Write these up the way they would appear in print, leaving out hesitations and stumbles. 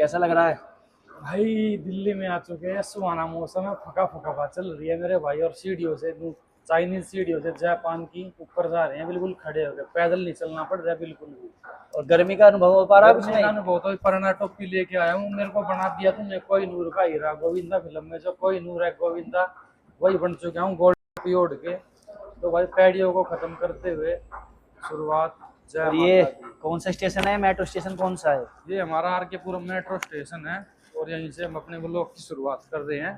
कैसा लग रहा है? भाई दिल्ली में आ चुके हैं। सुहाना मौसम है, फका फका हवा चल रही है मेरे भाई। और सीढ़ियों से चाइनीज सीढ़ियों से जापान की ऊपर जा रहे हैं, बिल्कुल खड़े होकर, पैदल नहीं चलना पड़ रहा है बिल्कुल भी। और गर्मी का अनुभव हो पा रहा है कुछ गर्मी का नहीं? अनुभव तो परना टोपी लेके आया हूँ, मेरे को बना दिया तुमने कोई नूर का हीरा। गोविंदा फिल्म में जो कोई नूर है गोविंदा, वही बन चुका हूँ गोल्ड टोपी ओढ़ के। तो भाई पैडियो को खत्म करते हुए शुरुआत। जय और ये माता दी। कौन सा स्टेशन है, मेट्रो स्टेशन कौन सा है? ये हमारा आर के पुरम मेट्रो स्टेशन है, और यहीं से हम अपने ब्लॉग की शुरुआत कर रहे हैं।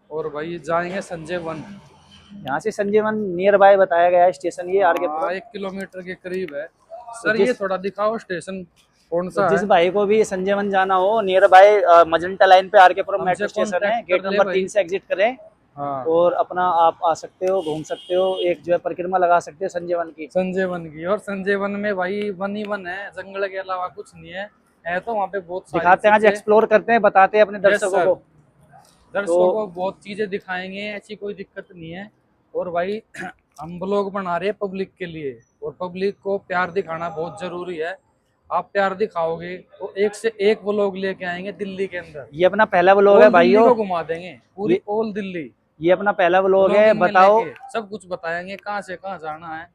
और भाई जाएंगे संजय वन। यहाँ से संजीवन नियर बाय बताया गया है स्टेशन, ये आर के हाँ, पुरम। 1 किलोमीटर के करीब है। तो सर ये जिस थोड़ा दिखाओ स्टेशन कौन तो सा जिस है। भाई को भी संजीवन जाना हो, नियर बाय मजंटा लाइन पे आर के पुरम हमसे मेट्रो स्टेशन है, कांटेक्ट गेट कर ले नंबर 3 भाई। से एग्जिट करें हाँ, और अपना आप आ सकते हो, घूम सकते हो, एक जो है परिक्रमा लगा सकते हो संजीवन की। संजय वन की। और संजय वन में भाई वन ही वन है, जंगल के अलावा कुछ नहीं है तो वहाँ पे बहुत सारी दिखाते हैं, आज चीजें। एक्सप्लोर करते हैं, बताते हैं अपने यस दर्शकों सर, को। तो दर्शकों को बहुत चीजें दिखाएंगे, ऐसी कोई दिक्कत नहीं है। और भाई हम ब्लॉग बना रहे हैं पब्लिक के लिए, और पब्लिक को प्यार दिखाना बहुत जरूरी है। आप प्यार दिखाओगे तो एक से एक ब्लॉग लेके आएंगे दिल्ली के अंदर। ये अपना पहला व्लॉग है ऑल दिल्ली भाइयों। को घुमा देंगे, पूरी ये ऑल दिल्ली ये अपना पहला व्लॉग है, ब्लॉगिंग में बताओ। लेके सब कुछ बताएंगे, कहाँ से कहाँ जाना है।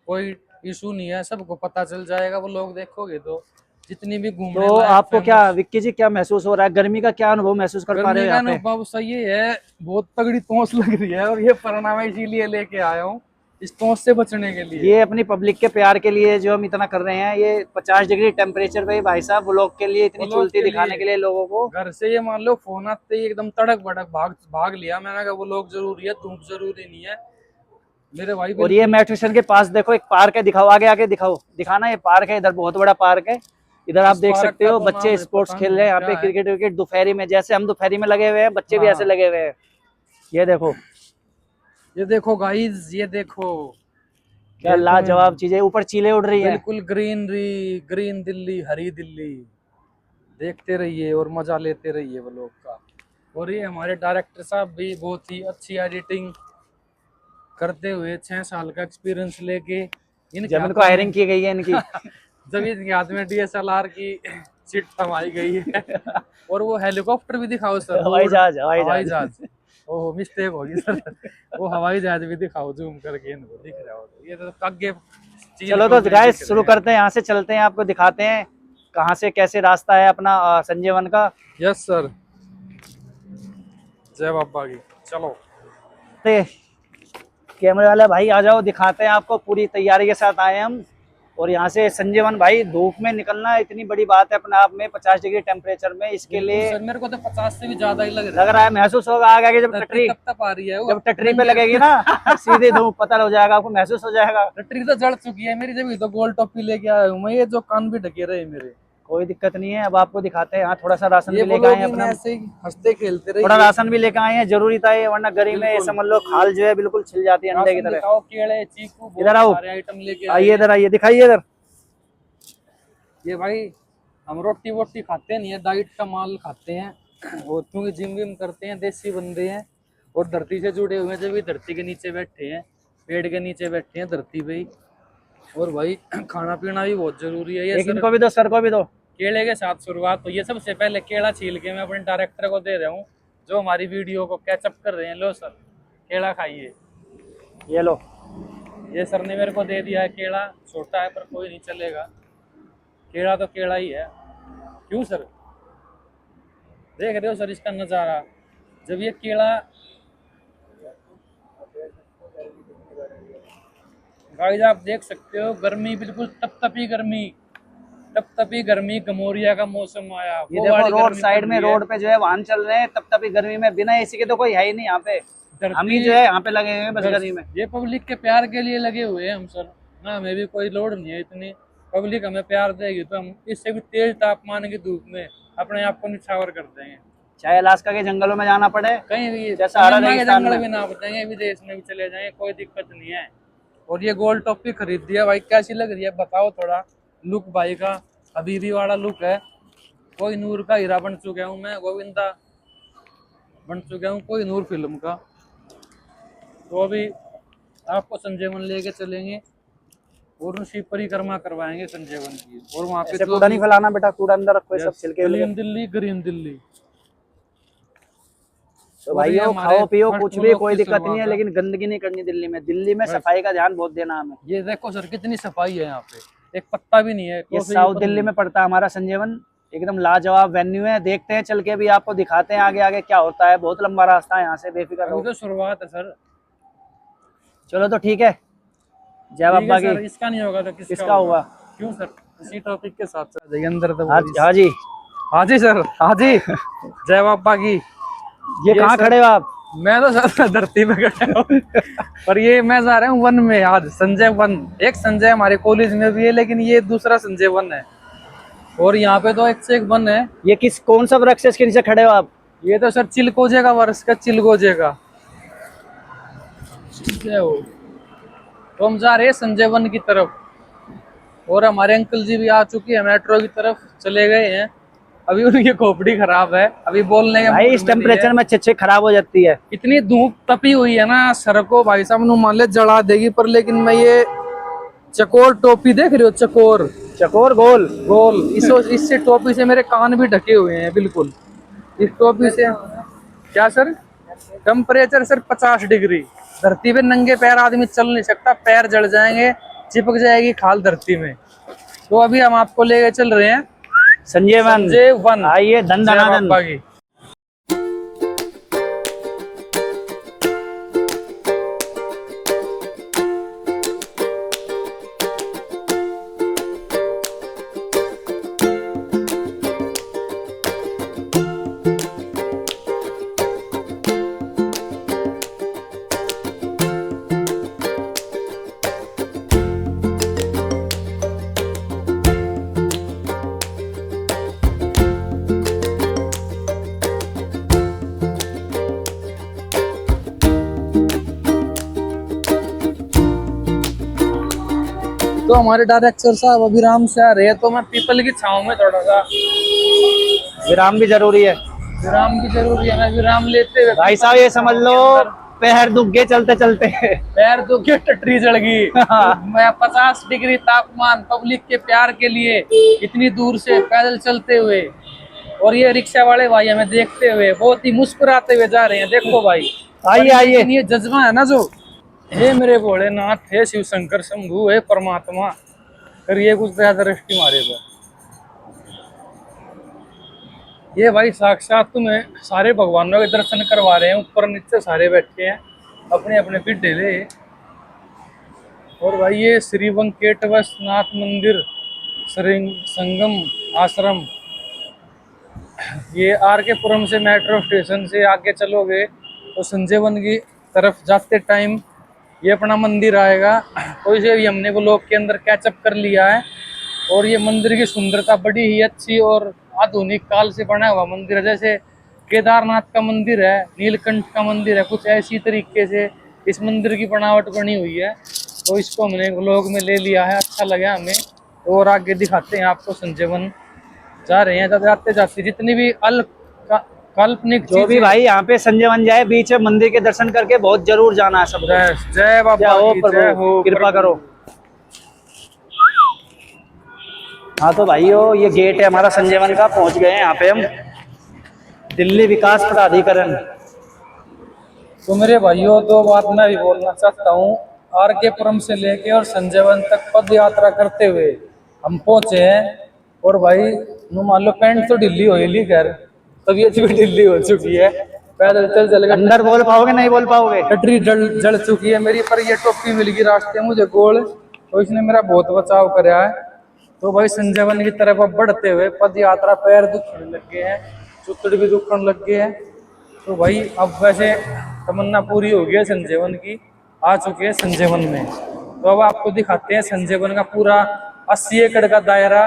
कोई इशू नहीं है, सबको पता चल जाएगा। वो लोग देखोगे तो जितनी भी घूमने तो लायक आपको क्या, फेमस। विक्की जी, क्या महसूस हो रहा है? गर्मी का क्या अनुभव महसूस कर पा रहे गर्मी हो का यहाँ पे? अनुभव सही है, बहुत तगड़ी तोस लग रही है, और ये परिणाम इसीलिए लेके आया हूँ, इस तोस से बचने के लिए। ये अपनी पब्लिक के प्यार के लिए जो हम इतना कर रहे हैं, ये 50 डिग्री टेम्परेचर पे भाई साहब व्लॉग के लिए, वो इतनी लोग चुलती के दिखाने लिए के लिए लोगों को। घर से ये मान लो फोन आते ही एकदम तड़क भड़क भाग भाग लिया। मैंने कहा वो लोग जरूरी है, धूप जरूरी नहीं है मेरे भाई, और ये बिल्कुल। मेट्रो स्टेशन के पास देखो एक पार्क है, दिखाओ, आगे आगे दिखाओ, दिखाना। ये पार्क है, इधर बहुत बड़ा पार्क है। इधर आप इस देख पार्क सकते का हो तो बच्चे नाम है, स्पोर्ट्स पता खेल नहीं रहे हैं यहाँ क्या पे, है। क्रिकेट विकेट दोपहरी में, जैसे हम दोपहरी में लगे हुए हैं, बच्चे भी ऐसे हाँ, लगे हुए हैं। ये देखो, ये देखो गाइस, ये देखो, क्या ये तुम्हें लाजवाब चीजें, ऊपर चीलें उड़ रही हैं। बिल्कुल ग्रीनरी, ग्रीन दिल्ली, हरी दिल्ली। देखते रहिए और मजा लेते रहिए व्लॉग का। और ये हमारे डायरेक्टर साहब भी बहुत ही अच्छी एडिटिंग करते हुए, 6 साल का एक्सपीरियंस लेके इनके जब इनको हाथों हायरिंग में की गई है इनकी। जब इनके हाथ में डीएसएलआर की सीट थमाई गई है। और वो हेलीकॉप्टर भी दिखाओ सर, हवाई दूर जहाज, हवाई हवाई जहाज। जहाज। ओहो, मिस्टेक होगी सर। वो हवाई जहाज भी दिखाओ जूम करके, इनको दिख रहा हो तो। ये तो आगे चील चलो तो कौवे दिख गाइस रहे शुरू हैं। करते हैं, यहाँ से चलते हैं, आपको दिखाते हैं कहाँ से कैसे रास्ता है अपना संजय वन का। यस सर, जय बाबा की। चलो। ते कैमरे वाले भाई आ जाओ, दिखाते हैं आपको, पूरी तैयारी के साथ आए हम। और यहाँ से संजय वन भाई, धूप में निकलना इतनी बड़ी बात है अपने आप में, 50 डिग्री टेम्परेचर में, इसके बिल्कुल लिए सर, मेरे को तो 50 से भी ज्यादा ही लग लग रहा रहा है। है, महसूस होगा आगे आगे, जब धरती टटरी, तप तप आ रही है, वो जब टटरी पे नंगे। लगेगी ना सीधी धूप, पता हो जाएगा आपको, महसूस हो जाएगा। टट्टी तो जड़ चुकी है मेरी, जब तो गोल टोपी लेके आया हूँ मैं, ये जो कान भी ढके रहे मेरे। कोई दिक्कत नहीं है, अब आपको दिखाते हैं। यहाँ थोड़ा सा राशन ये भी लेके आए हैं ब्लॉगिंग अपना, ऐसे ही हंसते खेलते थोड़ा रहिए। राशन भी लेके आए हैं, जरूरी था ये, वरना गर्मी में बिल्कुल। समझ लो खाल जो है बिल्कुल छिल जाती है अंडे की राशन तरह। दिखाओ, केले, चीकू, इधर बहुत आओ, सारे आइटम लेके आए आइए हैं। इधर, आइए, दिखाइए इधर। ये भाई हम रोटी वोटी खाते नहीं है, डाइट का माल खाते हैं। और क्योंकि जिम विम करते हैं, देसी बंदे हैं, और धरती से जुड़े हुए हैं, जब भी धरती के नीचे बैठे हैं, पेड़ के नीचे बैठे हैं धरती पे ही। और भाई खाना पीना भी बहुत जरूरी है। ये एक सर इनको भी दो, सर को भी दो। केले के साथ शुरुआत हुई है। सबसे पहले केला छील के मैं अपने डायरेक्टर को दे रहा हूँ, जो हमारी वीडियो को कैचअप कर रहे हैं। लो सर, केला खाइए। ये लो। ये सर ने मेरे को दे दिया है केला, छोटा है पर कोई नहीं चलेगा, केला तो केला ही है। क्यों सर, देख रहे हो सर इसका नज़ारा, जब ये केला। गाइस आप देख सकते हो, गर्मी बिल्कुल तपतपी गर्मी, तपतपी गर्मी, गमोरिया का मौसम आया, ये वो देखो वाली रोड गर्मी पड़ साइड में, रही है। रोड पे जो है वाहन चल रहे हैं, तब तभी गर्मी में, बिना एसी के तो कोई है ही नहीं यहाँ पे। हम ही धरती जो है यहाँ पे लगे हुए हैं बस घर, गर्मी में। ये पब्लिक के प्यार के लिए लगे हुए हैं हम सर ना, हमें भी कोई लोड नहीं है इतनी। पब्लिक हमें प्यार देगी तो हम इससे भी तेज तापमान की धूप में अपने आप को निछावर कर देंगे। चाहे अलास्का के जंगलों में जाना पड़े, कहीं भी चाहे सहारा तमन्ना के रेगिस्तान जंगल में। भी ना बताएंगे, विदेश में भी चले जाएंगे, कोई दिक्कत नहीं है। और ये गोल्ड टॉपी खरीद दिया भाई, कैसी लग रही है बताओ थोड़ा। लुक भाई का हबीबी वाला लुक है, कोई नूर का हीरा बन चुका हूँ मैं, गोविंदा बन चुका हूँ कोई नूर फिल्म का। तो अभी आपको संजय वन लेके चलेंगे। और उसी परिक्रमा करवाएंगे संजय वन की। और वहाँ पे ऐसे कूड़ा नहीं फैलाना बेटा, कूड़ा अंदर रखो, ये सब छिलके क्लीन दिल्ली ग्रीन दिल्ली। तो और ये भाइयों हमारे खाओ पियो फर्स्ट कुछ भी, ब्लॉक कोई की दिक्कत नहीं शुरुआत है, है। लेकिन गंदगी नहीं करनी दिल्ली में। दिल्ली में सफाई का ध्यान बहुत देना हमें। ये देखो सर कितनी सफाई है यहाँ पे, एक पत्ता भी नहीं है। ये कॉफी साउथ पर दिल्ली नहीं। में पड़ता है हमारा संजीवन, एकदम लाजवाब वेन्यू है। देखते हैं चल के भी, आपको दिखाते हैं आगे आगे क्या होता है। बहुत लंबा रास्ता है यहाँ से, बेफिक्र अभी रहो। तो शुरुआत है सर। चलो तो ठीक है, जय ठीक है बाबा की। सर, इसका नहीं होगा तो किसका होगा? क्यों सर, इसी टॉपिक के साथ चल जाइए अंदर तो। हाँ हाँ जी। हाँ जी सर, हाँ जी। जय बाबा की। ये कहाँ सर, खड़े हो आप? मैं तो सर धरती में खड़ा हूँ। पर ये मैं जा रहा हूँ वन में आज, संजय वन। एक संजय हमारे कॉलेज में भी है, लेकिन ये दूसरा संजय वन है। और यहाँ पे तो एक से एक वन है। ये किस कौन सा वृक्ष है इसके नीचे खड़े हो आप? ये तो सर चिलगोजे का वर्ष का, चिलगोजे का। तो हम जा रहे हैं संजय वन की तरफ। और हमारे अंकल जी भी आ चुके हैं, मेट्रो की तरफ चले गए हैं। अभी उनकी खोपड़ी खराब है, अभी बोलने के भाई मूड इस में नहीं टेम्परेचर है। में अच्छे खराब हो जाती है। इतनी धूप तपी हुई है ना सर को, भाई साहब नु मान ले जला देगी। पर लेकिन मैं ये चकोर टोपी देख रहे हो, चकोर चकोर गोल गोल, इससे टोपी से मेरे कान भी ढके हुए हैं बिल्कुल। इस टोपी से क्या सर, टेम्परेचर सर 50 डिग्री। धरती पे नंगे पैर आदमी चल नहीं सकता, पैर जल जाएंगे, चिपक जाएगी खाल धरती में। तो अभी हम आपको लेके चल रहे हैं संजय वन। संजय वन। आइए धन जय धनाधन। बाबा की। तो हमारे डायरेक्टर साहब अभिराम से आ रहे हैं, तो मैं पीपल की छांव में थोड़ा सा विराम भी जरूरी है विराम की जरूरी है। मैं विराम लेते हुए भाई साहब, ये समझ लो पैर दुख गए चलते चलते। पैर तो क्या टटरी जल गई। मैं 50 डिग्री तापमान पब्लिक के प्यार के लिए इतनी दूर से पैदल चलते हुए, और ये रिक्शा वाले भाई हमें देखते हुए बहुत ही मुस्कुराते हुए जा रहे हैं। देखो भाई, आइए आइए। ये जज्बा है ना जो, हे मेरे भोलेनाथ, हे शिव शंकर शंभु, हे परमात्मा, करिए कुछ दया दृष्टि हमारे पर। ये भाई साक्षात तुम्हें सारे भगवानों के दर्शन करवा रहे हैं, ऊपर नीचे सारे बैठे हैं अपने अपने पिड्ढे ले। और भाई ये श्री वेंकटेश्वरनाथ मंदिर संगम आश्रम, ये आर के पुरम से मेट्रो स्टेशन से आगे चलोगे तो संजय वन की तरफ जाते टाइम ये अपना मंदिर आएगा। तो इसे भी हमने ब्लॉग के अंदर कैचअप कर लिया है। और ये मंदिर की सुंदरता बड़ी ही अच्छी और आधुनिक काल से बना हुआ मंदिर है। जैसे केदारनाथ का मंदिर है, नीलकंठ का मंदिर है, कुछ ऐसी तरीके से इस मंदिर की बनावट बनी हुई है। तो इसको हमने ब्लॉग में ले लिया है, अच्छा लगा हमें। और आगे दिखाते हैं आपको संजय वन। जा रहे हैं जाते जाते जितनी भी काल्पनिक जो भी भाई यहाँ पे संजय वन जाए, बीच में मंदिर के दर्शन करके बहुत जरूर जाना है सबको। जय बाबा की, जय हो, कृपा करो। हाँ तो भाइयों, ये गेट है हमारा संजय वन का, पहुंच गए हैं यहाँ पे हम, दिल्ली विकास प्राधिकरण। तो मेरे भाइयों, दो बात मैं भी बोलना चाहता हूँ। आर के पुरम से लेके और संजय वन तक पद यात्रा करते हुए हम पहुंचे हैं। और भाई मान लो पैंट तो ढिल्ली हो ली, खैर तबीयत भी ढिल्ली हो चुकी है, पैदल चल चल अंदर बोल पाओगे नहीं बोल पाओगे, टटरी जल चुकी है मेरी। पर ये टोपी मिल गई रास्ते में मुझे गोल, तो इसने मेरा बहुत बचाव कराया है। तो भाई संजय वन की तरफ अब बढ़ते हुए पद यात्रा, पैर दुखने लग गए हैं, चुतड़ भी दुखने लग गए हैं। तो भाई अब वैसे तमन्ना पूरी हो गई है संजय वन की, आ चुके हैं संजय वन में। तो अब आपको दिखाते हैं संजय वन का पूरा 80 एकड़ का दायरा,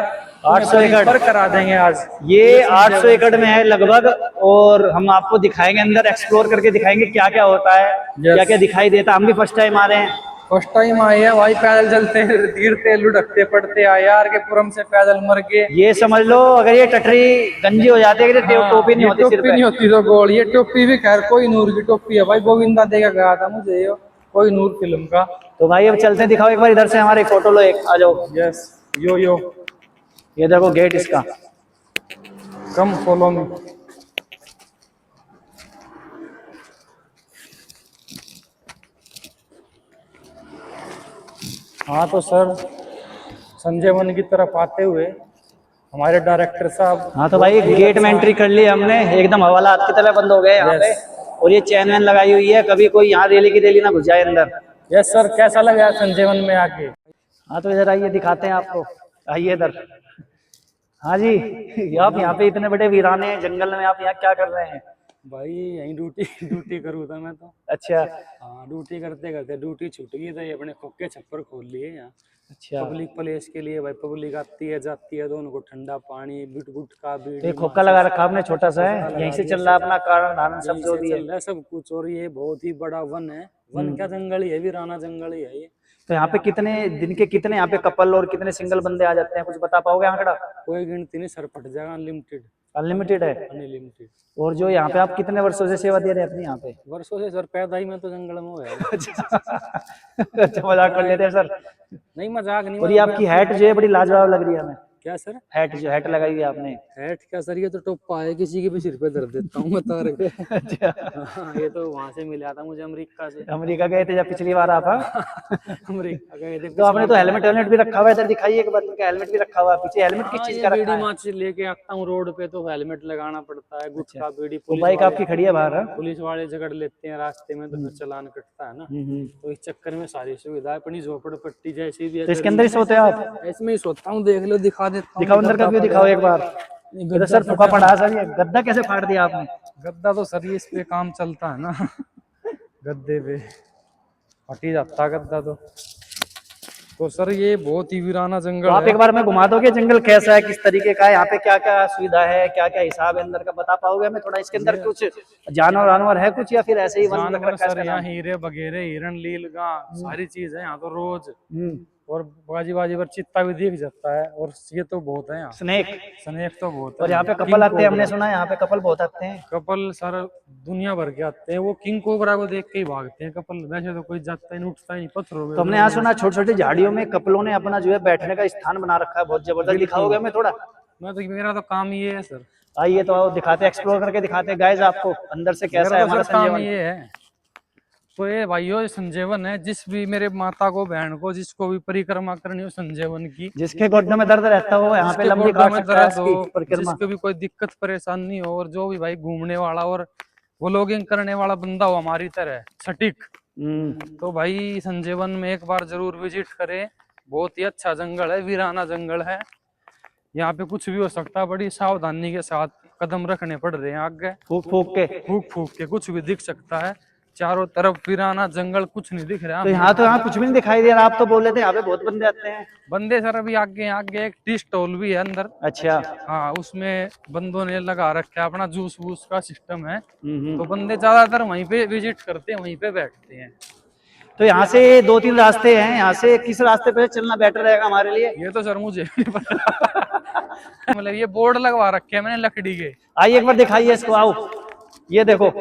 800 एकड़ करा देंगे आज। ये 800 एकड़ में है लगभग। और हम आपको दिखाएंगे, अंदर एक्सप्लोर करके दिखाएंगे क्या क्या होता है, क्या क्या दिखाई देता है। हम भी फर्स्ट टाइम आ रहे हैं, फर्स्ट टाइम आए हैं भाई, पैदल चलते गिरते लुढ़कते पड़ते आए यार के पुरम से, पैदल मर गए। ये समझ लो अगर ये टटरी गंजी हो जाती है, टोपी नहीं होती, टोपी नहीं होती तो गोल। ये टोपी भी खैर कोई नूर की टोपी है भाई, गोविंदा देगा गया था मुझे ये कोई नूर फिल्म का। तो भाई अब चलते हैं, दिखाओ एक बार इधर से हमारे फोटो लो, एक आ जाओ। यस, यो ये देखो गेट इसका। कम फॉलो मी। हाँ तो सर, संजय वन की तरफ आते हुए हमारे डायरेक्टर साहब। हाँ तो भाई गेट में एंट्री कर ली हमने, एकदम हवालात की तरह बंद हो गए यहाँ पे। और ये चैन वैन लगाई हुई है, कभी कोई यहाँ रेली की रेली ना घुस जाए अंदर। यस सर, कैसा लगा संजय वन में आके? हाँ तो इधर आइए, दिखाते हैं आपको, आइए इधर। हाँ जी, आप यहाँ पे इतने बड़े वीराने जंगल में, आप यहाँ क्या कर रहे हैं? भाई यही ड्यूटी करूँ था मैं तो। अच्छा हाँ, ड्यूटी करते करते ड्यूटी छूट गई, तो ये अपने खोखे छप्पर खोल लिए यहाँ अच्छा। पब्लिक प्लेस के लिए। भाई पब्लिक आती है जाती है, तो उनको ठंडा पानी, गुटखा, तो ये बीड़ी, खोखा लगा रखा आपने छोटा सा है, यहीं से चल रहा है अपना कारण धारण सब यहीं जो से भी चल है। रहा है सब कुछ। और ये बहुत ही बड़ा वन है, वन क्या जंगल ही है, वीराना जंगल ही है ये। तो यहाँ पे कितने दिन के कितने यहाँ पे कपल और कितने सिंगल बंदे आ जाते हैं, कुछ बता पाओगे आंकड़ा? कोई गिनती नहीं सर, फट जाएगा। अनलिमिटेड, अनलिमिटेड है। अनलिमिटेड। और जो यहाँ पे आप कितने वर्षों से सेवा दे रहे हैं अपनी यहाँ पे? वर्षों से सर, पैदा ही मैं तो जंगल में हुआ है। अच्छा मजाक कर लेते हैं सर। नहीं मजाक नहीं। और ये आपकी हैट जो है बड़ी लाजवाब लग रही है हमें। क्या सर? हैट जो हैट लगाई हुई है आपने। हैट क्या सर, ये तो टोपा है, किसी के भी सिर पे दर्द देता हूँ बता रहे। अच्छा, हाँ, ये तो वहां से मिला था मुझे, अमेरिका से। अमेरिका गए थे जब पिछली बार आप? हाँ? अमेरिका गए थे तो आपने तो हेलमेट वेलमेट भी रखा हुआ है, इधर दिखाइए एक बार, इनका हेलमेट भी रखा हुआ है पीछे। हेलमेट किस हाँ, चीज ये का रखा बीड़ी है? माच लेके आता हूँ रोड पे, तो हेलमेट लगाना पड़ता है। गुटखा, बीड़ी, वो बाइक आपकी खड़ी है बाहर? हाँ? पुलिस वाले झगड़ लेते हैं रास्ते में, तो फिर चालान कटता है ना। तो इस चक्कर में सारी सुविधा अपनी झोपड़ पट्टी जैसी भी है। तो इसके अंदर ही सोते हो आप? इसमें ही सोता हूँ, देख लो, दिखा देता हूँ। दिखाओ अंदर का व्यू, दिखाओ एक बार। ये तो सर फूका पड़ा सर, ये गद्दा कैसे फाड़ दिया आपने? गद्दा तो सर, ये इस पे काम चलता है ना। गद्दे पे फट ही जाता है गद्दा तो सर ये बहुत ही वीराना जंगल तो आप है। एक बार में घुमा दोगे जंगल कैसा है, किस तरीके का है, यहाँ पे क्या क्या सुविधा है, क्या क्या हिसाब है अंदर का, बता पाओगे हमें थोड़ा? इसके अंदर कुछ जानवर वानवर है कुछ, या फिर ऐसे ही वन रख जानवर रखा है सर, इसका यहाँ नाम? हीरे वगैरह, हिरन, लीलगां, सारी चीज है यहाँ तो रोज। हम्म। और बाजी बाजी पर चित्ता भी दिख जाता है। और ये तो बहुत है यहाँ, स्नेक। स्नेक तो बहुत है। और यहाँ पे कपल किंग आते हैं, हमने कोबरा। सुना है यहाँ पे कपल बहुत आते हैं। कपल सर दुनिया भर के आते हैं, वो किंग कोबरा को देख के ही भागते हैं कपल। वैसे तो कोई जाता ही नहीं, उठता ही नहीं पत्थरों में। तो हमने यहाँ सुना छोटी छोटी झाड़ियों में कपलों ने अपना जो है बैठने का स्थान बना रखा है, बहुत जबरदस्त। दिखाओगे हमें थोड़ा? मैं तो, मेरा तो काम ये है सर। आइए तो आओ, दिखाते हैं, एक्सप्लोर करके दिखाते हैं गाइस आपको अंदर से कैसा है मेरा तो हमारा सर काम संजीवन। ये है। तो ये भाइयों, संजीवन है, जिस भी मेरे माता को, बहन को, जिसको भी परिक्रमा करनी हो संजीवन की, जिसके घुटनों में दर्द रहता हो यहाँ पे जिसके लंबी गोड्डों काट में सकता है दर्द इसकी हो, परिक्रमा। जिसको भी कोई दिक्कत परेशानी हो, और जो भी भाई घूमने वाला और व्लॉगिंग करने वाला बंदा हो हमारी तरह सटीक, तो भाई संजीवन में एक बार जरूर विजिट करें। बहुत ही अच्छा जंगल है, वीराना जंगल है। यहाँ पे कुछ भी हो सकता है, बड़ी सावधानी के साथ कदम रखने पड़ रहे हैं आगे। फूक फूक के, फूक फूक के कुछ भी दिख सकता है। चारों तरफ वीराना जंगल, कुछ नहीं दिख रहा। तो यहाँ कुछ भी नहीं दिखाई दे रहा। आप तो बोल रहे थे यहाँ पे बहुत बंदे आते हैं। बंदे सर अभी आगे आगे एक टी स्टॉल भी है अंदर। अच्छा। हाँ, उसमें बंदों ने लगा रखा है अपना जूस वूस का सिस्टम है। तो बंदे ज्यादातर वहीं पे विजिट करते हैं, वहीं पे बैठते हैं। तो यहाँ से दो तीन रास्ते हैं, यहाँ से किस रास्ते पे चलना बेटर रहेगा हमारे लिए? ये तो सर मुझे नहीं पता। मतलब ये बोर्ड लगवा रखे हैं मैंने लकड़ी के। आइए एक बार दिखाइए इसको, आओ ये देखो।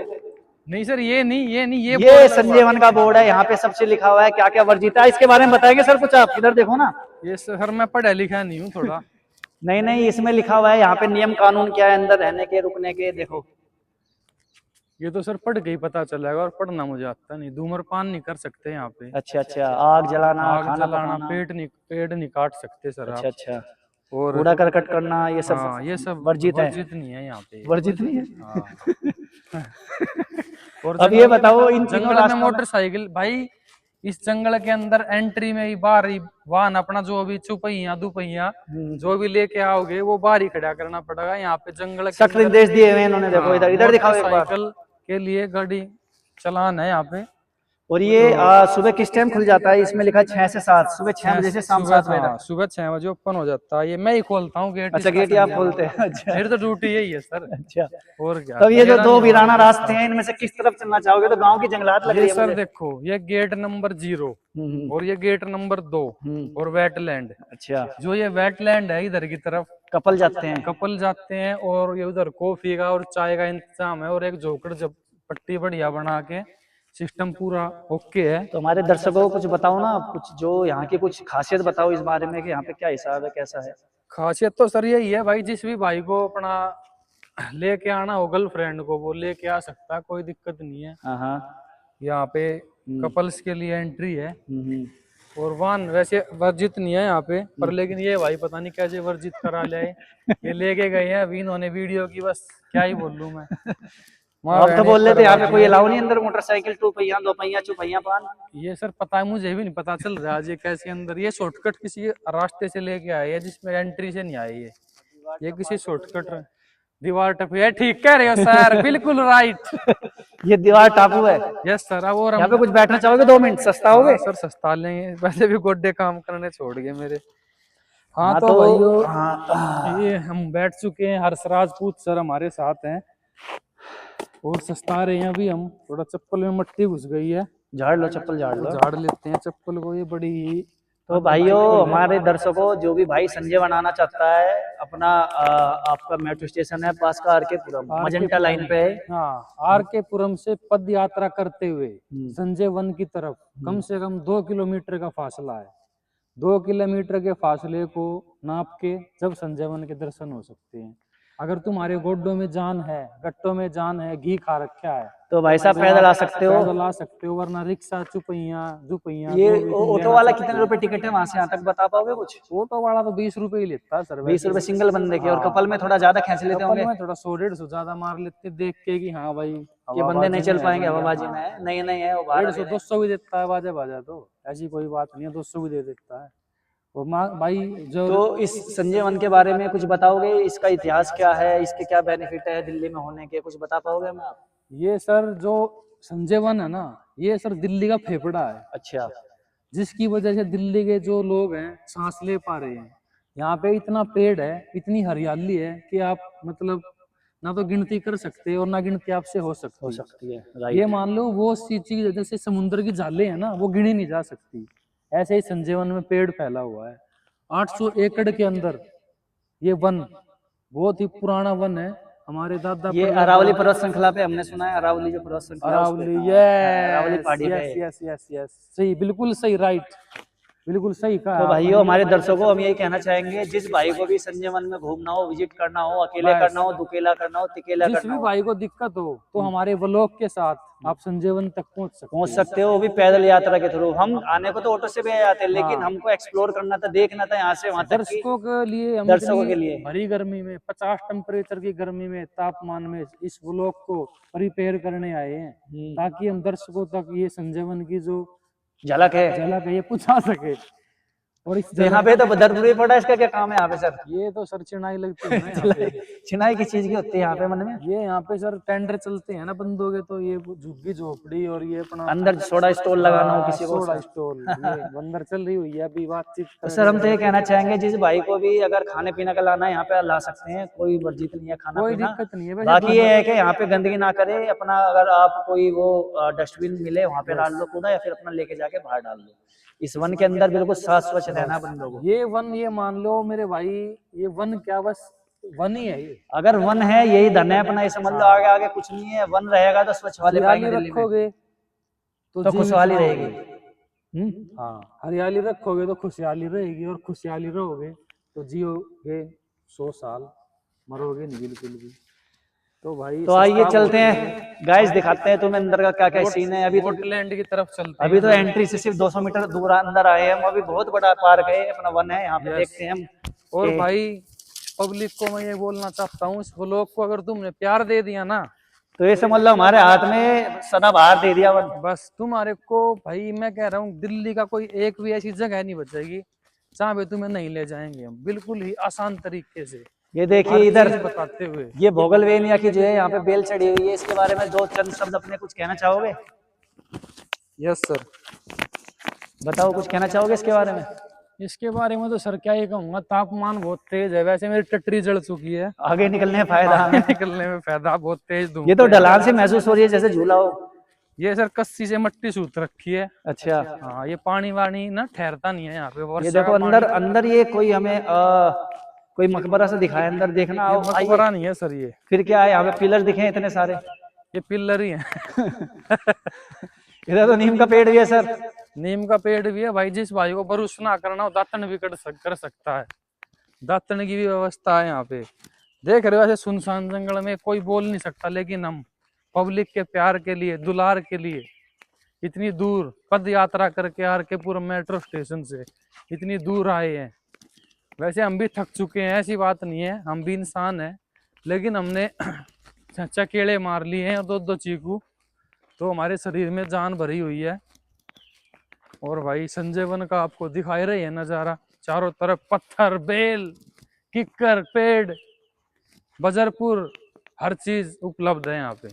नहीं सर, ये नहीं, ये ये संजय वन का बोर्ड है, यहाँ पे सबसे लिखा हुआ है क्या क्या वर्जित है। इसके बारे में बताएंगे सर कुछ आप? इधर देखो ना। ये सर मैं पढ़ा लिखा नहीं हूँ थोड़ा। नहीं नहीं, इसमें लिखा हुआ है यहाँ पे नियम कानून क्या है अंदर रहने के रुकने के, देखो। ये तो सर पढ़ के ही पता चलेगा, और पढ़ना मुझे आता नहीं। धूम्रपान नहीं कर सकते यहाँ पे। अच्छा अच्छा, आग जलाना, आग खाना जलाना, पकाना। पेड़ नहीं काट सकते सर आप। अच्छा अच्छा। और कूड़ा करकट करना ये सब? हाँ, ये सब वर्जित है। वर्जित नहीं है यहाँ पे। वर्जित नहीं है। हाँ। और अब ये बताओ इन तीनों जंगल में रास्तों में, मोटरसाइकिल, भाई इस जंगल के अंदर एंट्री में ही बाहर ही वाहन अपना जो भी चुपहिया दुपहिया जो भी लेके आओगे वो बाहर ही खड़ा करना पड़ेगा। यहाँ पे जंगल के सख्त निर्देश दिए हुए हैं इन्होंने, देखो इधर इधर दिखाओ एक बार। मोटरसाइकिल के लिए गाड़ी चलान है यहाँ पे। और ये सुबह किस टाइम खुल जाता है? इसमें लिखा है 6 से 7, सुबह 6 बजे से शाम 7 बजे तक। सुबह 6 बजे ओपन हो जाता है। ये मैं ही खोलता हूँ गेट। अच्छा, गेट ही आप खोलते हैं? अच्छा, मेरी तो ड्यूटी यही है सर। अच्छा। और क्या। तब ये जो दो वीराना रास्ते हैं, इनमें से किस तरफ चलना चाहोगे? तो गांव की जंगलात लग रही है सर मुझे। देखो, ये गेट नंबर 0 और ये गेट नंबर 2 और वेटलैंड। अच्छा, जो ये वेटलैंड है इधर की तरफ कपल जाते हैं। कपल जाते हैं, और ये उधर कॉफी का और चाय का इंतजाम है, और एक झोपड़ जब पट्टी बढ़िया बना के सिस्टम पूरा ओके है। तो हमारे दर्शकों को कुछ बताओ ना, कुछ जो यहाँ की कुछ खासियत बताओ इस बारे में कि यहाँ पे क्या हिसाब है, कैसा है। खासियत तो सर यही है भाई, जिस भी भाई को अपना लेके आना हो गर्लफ्रेंड को, वो लेके आ सकता है, कोई दिक्कत नहीं है। हाँ हाँ। यहाँ पे कपल्स के लिए एंट्री है। हम्म। और वाहन वैसे वर्जित नहीं है यहाँ पे, पर लेकिन ये भाई पता नहीं कैसे वर्जित करा ले आए। ये लेके गए हैं अभी इन्होंने वीडियो की, बस क्या ही बोल लूं मैं। माँ आप तो बहन बोल रहे थे यहाँ पे करवा कोई दिए। अलाउ नहीं अंदर मोटरसाइकिल, 2 पहिया 2 पहिया चुपहिया पान। ये सर पता है, मुझे भी नहीं पता चल रहा आज ये कैसे अंदर, ये शॉर्टकट किसी रास्ते से लेके आए हैं जिसमें एंट्री से नहीं आए ये किसी शॉर्टकट दीवार टपी है। ठीक कह रहे हो सर, बिल्कुल राइट। ये दीवार टापू है। Yes sir. अब और यहाँ पे कुछ बैठना चाहोगे, 2 मिनट सस्ता होगे। सर सस्ता लेंगे, वैसे भी गोड्डे काम करने छोड़ गए मेरे। हाँ हाँ तो भाइयों, हाँ। ये हम बैठ चुके हैं, हर्ष राजपूत सर हमारे साथ हैं और सस्ता रहे हैं। अभी हम थोड़ा चप्पल में मट्टी घुस गई है, झाड़ लो, चप्पल झाड़ लो। झाड़ लेते हैं चप्पल को, ये बड़ी। तो भाइयों, हमारे दर्शकों, जो भी भाई संजय बनाना चाहता है अपना, आपका मेट्रो स्टेशन है पास का, आरके पुरम मजेंटा लाइन पे है। हाँ, आरके पुरम से पद यात्रा करते हुए संजय वन की तरफ कम से कम 2 किलोमीटर का फासला है। 2 किलोमीटर के फासले को नाप के जब संजय वन के दर्शन हो सकते हैं। अगर तुम्हारे गोड्डों में जान है, गट्टों में जान है, घी खा रखा है, तो भाई साहब पैदल आ सकते हो। पैदल आ सकते हो, वरना रिक्शा चुपैया दुपैया। ये ऑटो वाला कितने रुपए टिकट है वहां से यहाँ तक, बता पाओगे कुछ। ऑटो वाला तो 20 रुपए ही लेता है सर। 20 रुपए सिंगल बंदे के, और कपल में थोड़ा ज्यादा खींच लेते होंगे में थोड़ा 100-150 ज्यादा मार लेते देख के कि हाँ भाई कि बंदे नहीं चल पाएंगे हवाबाजी में। नहीं नहीं है वो 150-200 भी देता है बाजा बाजा, तो ऐसी कोई बात नहीं है, 200 भी दे देता है वो भाई जो। तो इस संजय वन के बारे में कुछ बताओगे, इसका इतिहास क्या है, इसके क्या बेनिफिट है दिल्ली में होने के, कुछ बता पाओगे हमें आप। ये सर जो संजय वन है ना, ये सर दिल्ली का फेफड़ा है। अच्छा। जिसकी वजह से दिल्ली के जो लोग हैं सांस ले पा रहे हैं। यहाँ पे इतना पेड़ है, इतनी हरियाली है कि आप मतलब ना तो गिनती कर सकते और ना गिनती आपसे हो सकती है। ये मान लो वो सी चीज जैसे समुद्र की जाले है ना, वो गिनी नहीं जा सकती। ऐसे ही संजय वन में पेड़ फैला हुआ है 800 एकड़ के अंदर। ये वन बहुत ही पुराना वन है, हमारे दादा। ये अरावली पर्वत श्रृंखला पे हमने सुना है, अरावली जो पर्वत श्रृंखला, अरावली, अरावली पहाड़ी पे। यस यस यस, सही, बिल्कुल सही, राइट, बिल्कुल सही कहा। तो भाइयों, हमारे दर्शकों को हम यही कहना चाहेंगे, जिस भाई को भी संजय वन में घूमना हो, विजिट करना हो, अकेले करना हो, दुकेला करना हो, तिकेला जिस करना भी हो, भाई को दिक्कत हो तो हमारे व्लॉग के साथ आप संजय वन तक पहुंच सकते हो, वो भी पैदल यात्रा के थ्रू। हम आने को तो ऑटो से भी आ जाते हैं, लेकिन हमको एक्सप्लोर करना था, देखना था यहाँ से वहां तक। दर्शकों के लिए, हम दर्शकों के लिए भरी गर्मी में 50 टेम्परेचर की गर्मी में, तापमान में इस व्लॉग को प्रिपेयर करने आए हैं, ताकि हम दर्शकों तक ये संजय वन की जो झलक है ये पहुंचा सके। और इस यहाँ पे तो बदरपुर पड़ा, इसका क्या काम है यहाँ पे सर। ये तो सर चिनाई लगती है ना चिनाई की चीज की होती है यहाँ पे मन में। ये यहाँ पे सर टेंडर चलते हैं ना बंदों के, तो ये झुग्गी झोपड़ी और ये अपना अंदर सोडा स्टॉल लगाना हो किसी को, सोडा स्टॉल ये अंदर चल रही हुई है अभी बातचीत। तो सर हम तो ये कहना चाहेंगे, जिस भाई को भी अगर खाने पीने का लाना है यहाँ पे ला सकते हैं, कोई वर्जित नहीं है खाना कोई पीना। दिक्कत नहीं है। बाकी ये है कि यहाँ पे गंदगी ना करे अपना, अगर आप कोई वो डस्टबिन मिले वहाँ पे डाल दो कूड़ा, या फिर अपना लेके जाके बाहर डाल दो। इस वन के अंदर बिल्कुल साफ स्वच्छ रहना बंदों को। ये वन, ये मान लो मेरे भाई, ये वन क्या बस वन ही है ये। अगर वन है यही धन है अपना, ये समझ लो, आगे आगे कुछ नहीं है। वन रहेगा तो स्वच्छ वाले पाएंगे दिल्ली में, रखोगे तो खुशहाली रहेगी। हाँ, हरियाली रखोगे तो खुशहाली रहेगी, और खुशहाली रहोगे तो जियोगे 100 साल, मरोगे नहीं बिल्कुल भी। तो भाई, तो आइए चलते हैं गाइस, दिखाते हैं तुम्हें अंदर का क्या क्या सीन है। अभी वुडलैंड की तरफ चलते हैं। अभी तो एंट्री से सिर्फ 200 मीटर दूर अंदर आए हम। अभी बहुत बड़ा पार्क है अपना, वन है यहाँ पे, देखते हैं हम। और भाई पब्लिक को मैं ये बोलना चाहता हूँ, इस व्लॉग को अगर तुमने प्यार दे दिया ना, तो ये समझ लो हमारे हाथ में सदाबहार दे दिया वन। बस तुम्हारे को भाई, मैं कह रहा हूँ दिल्ली का कोई एक भी ऐसी जगह नहीं बचेगी जहाँ पे तुम्हें नहीं ले जाएंगे हम, बिल्कुल ही आसान तरीके से। ये देखिए इधर बताते हुए, ये भोगलवेनिया की जो है यहाँ पे बेल चढ़ी हुई है, इसके बारे में दो चंद शब्द अपने कुछ कहना चाहोगे? यस सर, बताओ, कुछ कहना चाहोगे इसके बारे में? इसके बारे में तो सर क्या ही कहूंगा, तापमान बहुत तेज है। वैसे मेरी टट्टी जल चुकी है, आगे निकलने में फायदा, निकलने में फायदा, बहुत तेज धूप। ये तो ढलान से महसूस हो रही है जैसे झूला हो। ये सर कस्सी से मट्टी सूत रखी है। अच्छा। हाँ, ये पानी वानी ना ठहरता नहीं है यहाँ पे। ये देखो अंदर अंदर ये कोई हमें कोई मकबरा से दिखाया, अंदर देखना। आओ, मकबरा नहीं है सर ये। फिर क्या है, यहाँ पे पिलर दिखे इतने सारे, ये पिलर ही है। इधर तो नीम का पेड़ भी है सर। नीम का पेड़ भी है भाई, जिस भाई को ब्रुश ना करना हो दातन भी कर सकता है। दातन की भी व्यवस्था है यहाँ पे। देख रहे हो ऐसे सुनसान जंगल में कोई बोल नहीं सकता, लेकिन हम पब्लिक के प्यार के लिए, दुलार के लिए इतनी दूर पद यात्रा करके आरकेपुर मेट्रो स्टेशन से इतनी दूर आए हैं। वैसे हम भी थक चुके हैं, ऐसी बात नहीं है, हम भी इंसान हैं, लेकिन हमने चकेड़े मार लिए हैं और 2-2 चीकू, तो हमारे शरीर में जान भरी हुई है। और भाई संजय वन का आपको दिखाई रही है नजारा, चारों तरफ पत्थर, बेल, किक्कर, पेड़, बजरपुर, हर चीज उपलब्ध है यहाँ पे।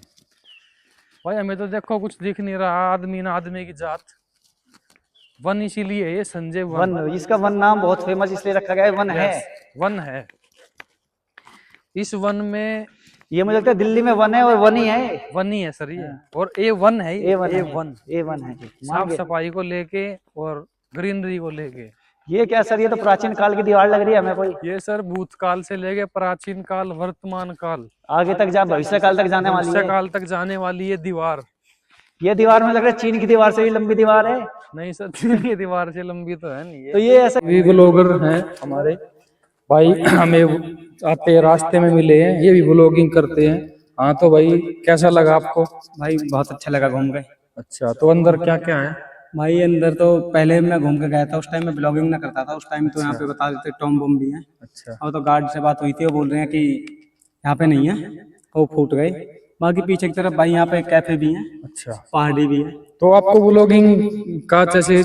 भाई हमें तो देखो कुछ दिख नहीं रहा, आदमी ना आदमी की जात। वन इसीलिए ये संजय वन। वन, इसका वन नाम बहुत फेमस इसलिए रखा गया है, वन है। वन है। इस वन में ये मुझे लगता है दिल्ली में वन है और वन ही है। वन ही है सर ये, और A1 है ये, A1 है। साफ सफाई को लेके और ग्रीनरी को लेके। ये क्या सर, ये तो प्राचीन काल की दीवार लग रही है हमें कोई। ये सर भूतकाल से लेके प्राचीन काल, वर्तमान काल, आगे तक जा, भविष्य काल तक जाने वाली है। भविष्य काल तक जाने वाली ये दीवार। ये दीवार में लग रहा है चीन की दीवार से भी लंबी दीवार है। नहीं सर, चीन की दीवार से लंबी तो है नहीं। तो ये ऐसा भी ब्लॉगर हैं हमारे भाई, हमें आते रास्ते में मिले हैं, ये भी ब्लॉगिंग करते हैं। हाँ तो भाई कैसा लगा आपको? भाई बहुत अच्छा लगा घूम के। अच्छा, तो अंदर क्या क्या है? भाई अंदर तो पहले मैं घूम के गया था, उस टाइम में ब्लॉगिंग ना करता था, उस टाइम तो यहाँ पे बता देते टॉम बम भी हैं। अच्छा, और तो गार्ड से बात हुई थी, वो बोल रहे हैं कि यहाँ पे नहीं है, वो फूट गए। बाकी पीछे की तरफ भाई यहाँ पे कैफे भी हैं, अच्छा। पहाड़ी भी है। तो आपको ब्लॉगिंग का जैसे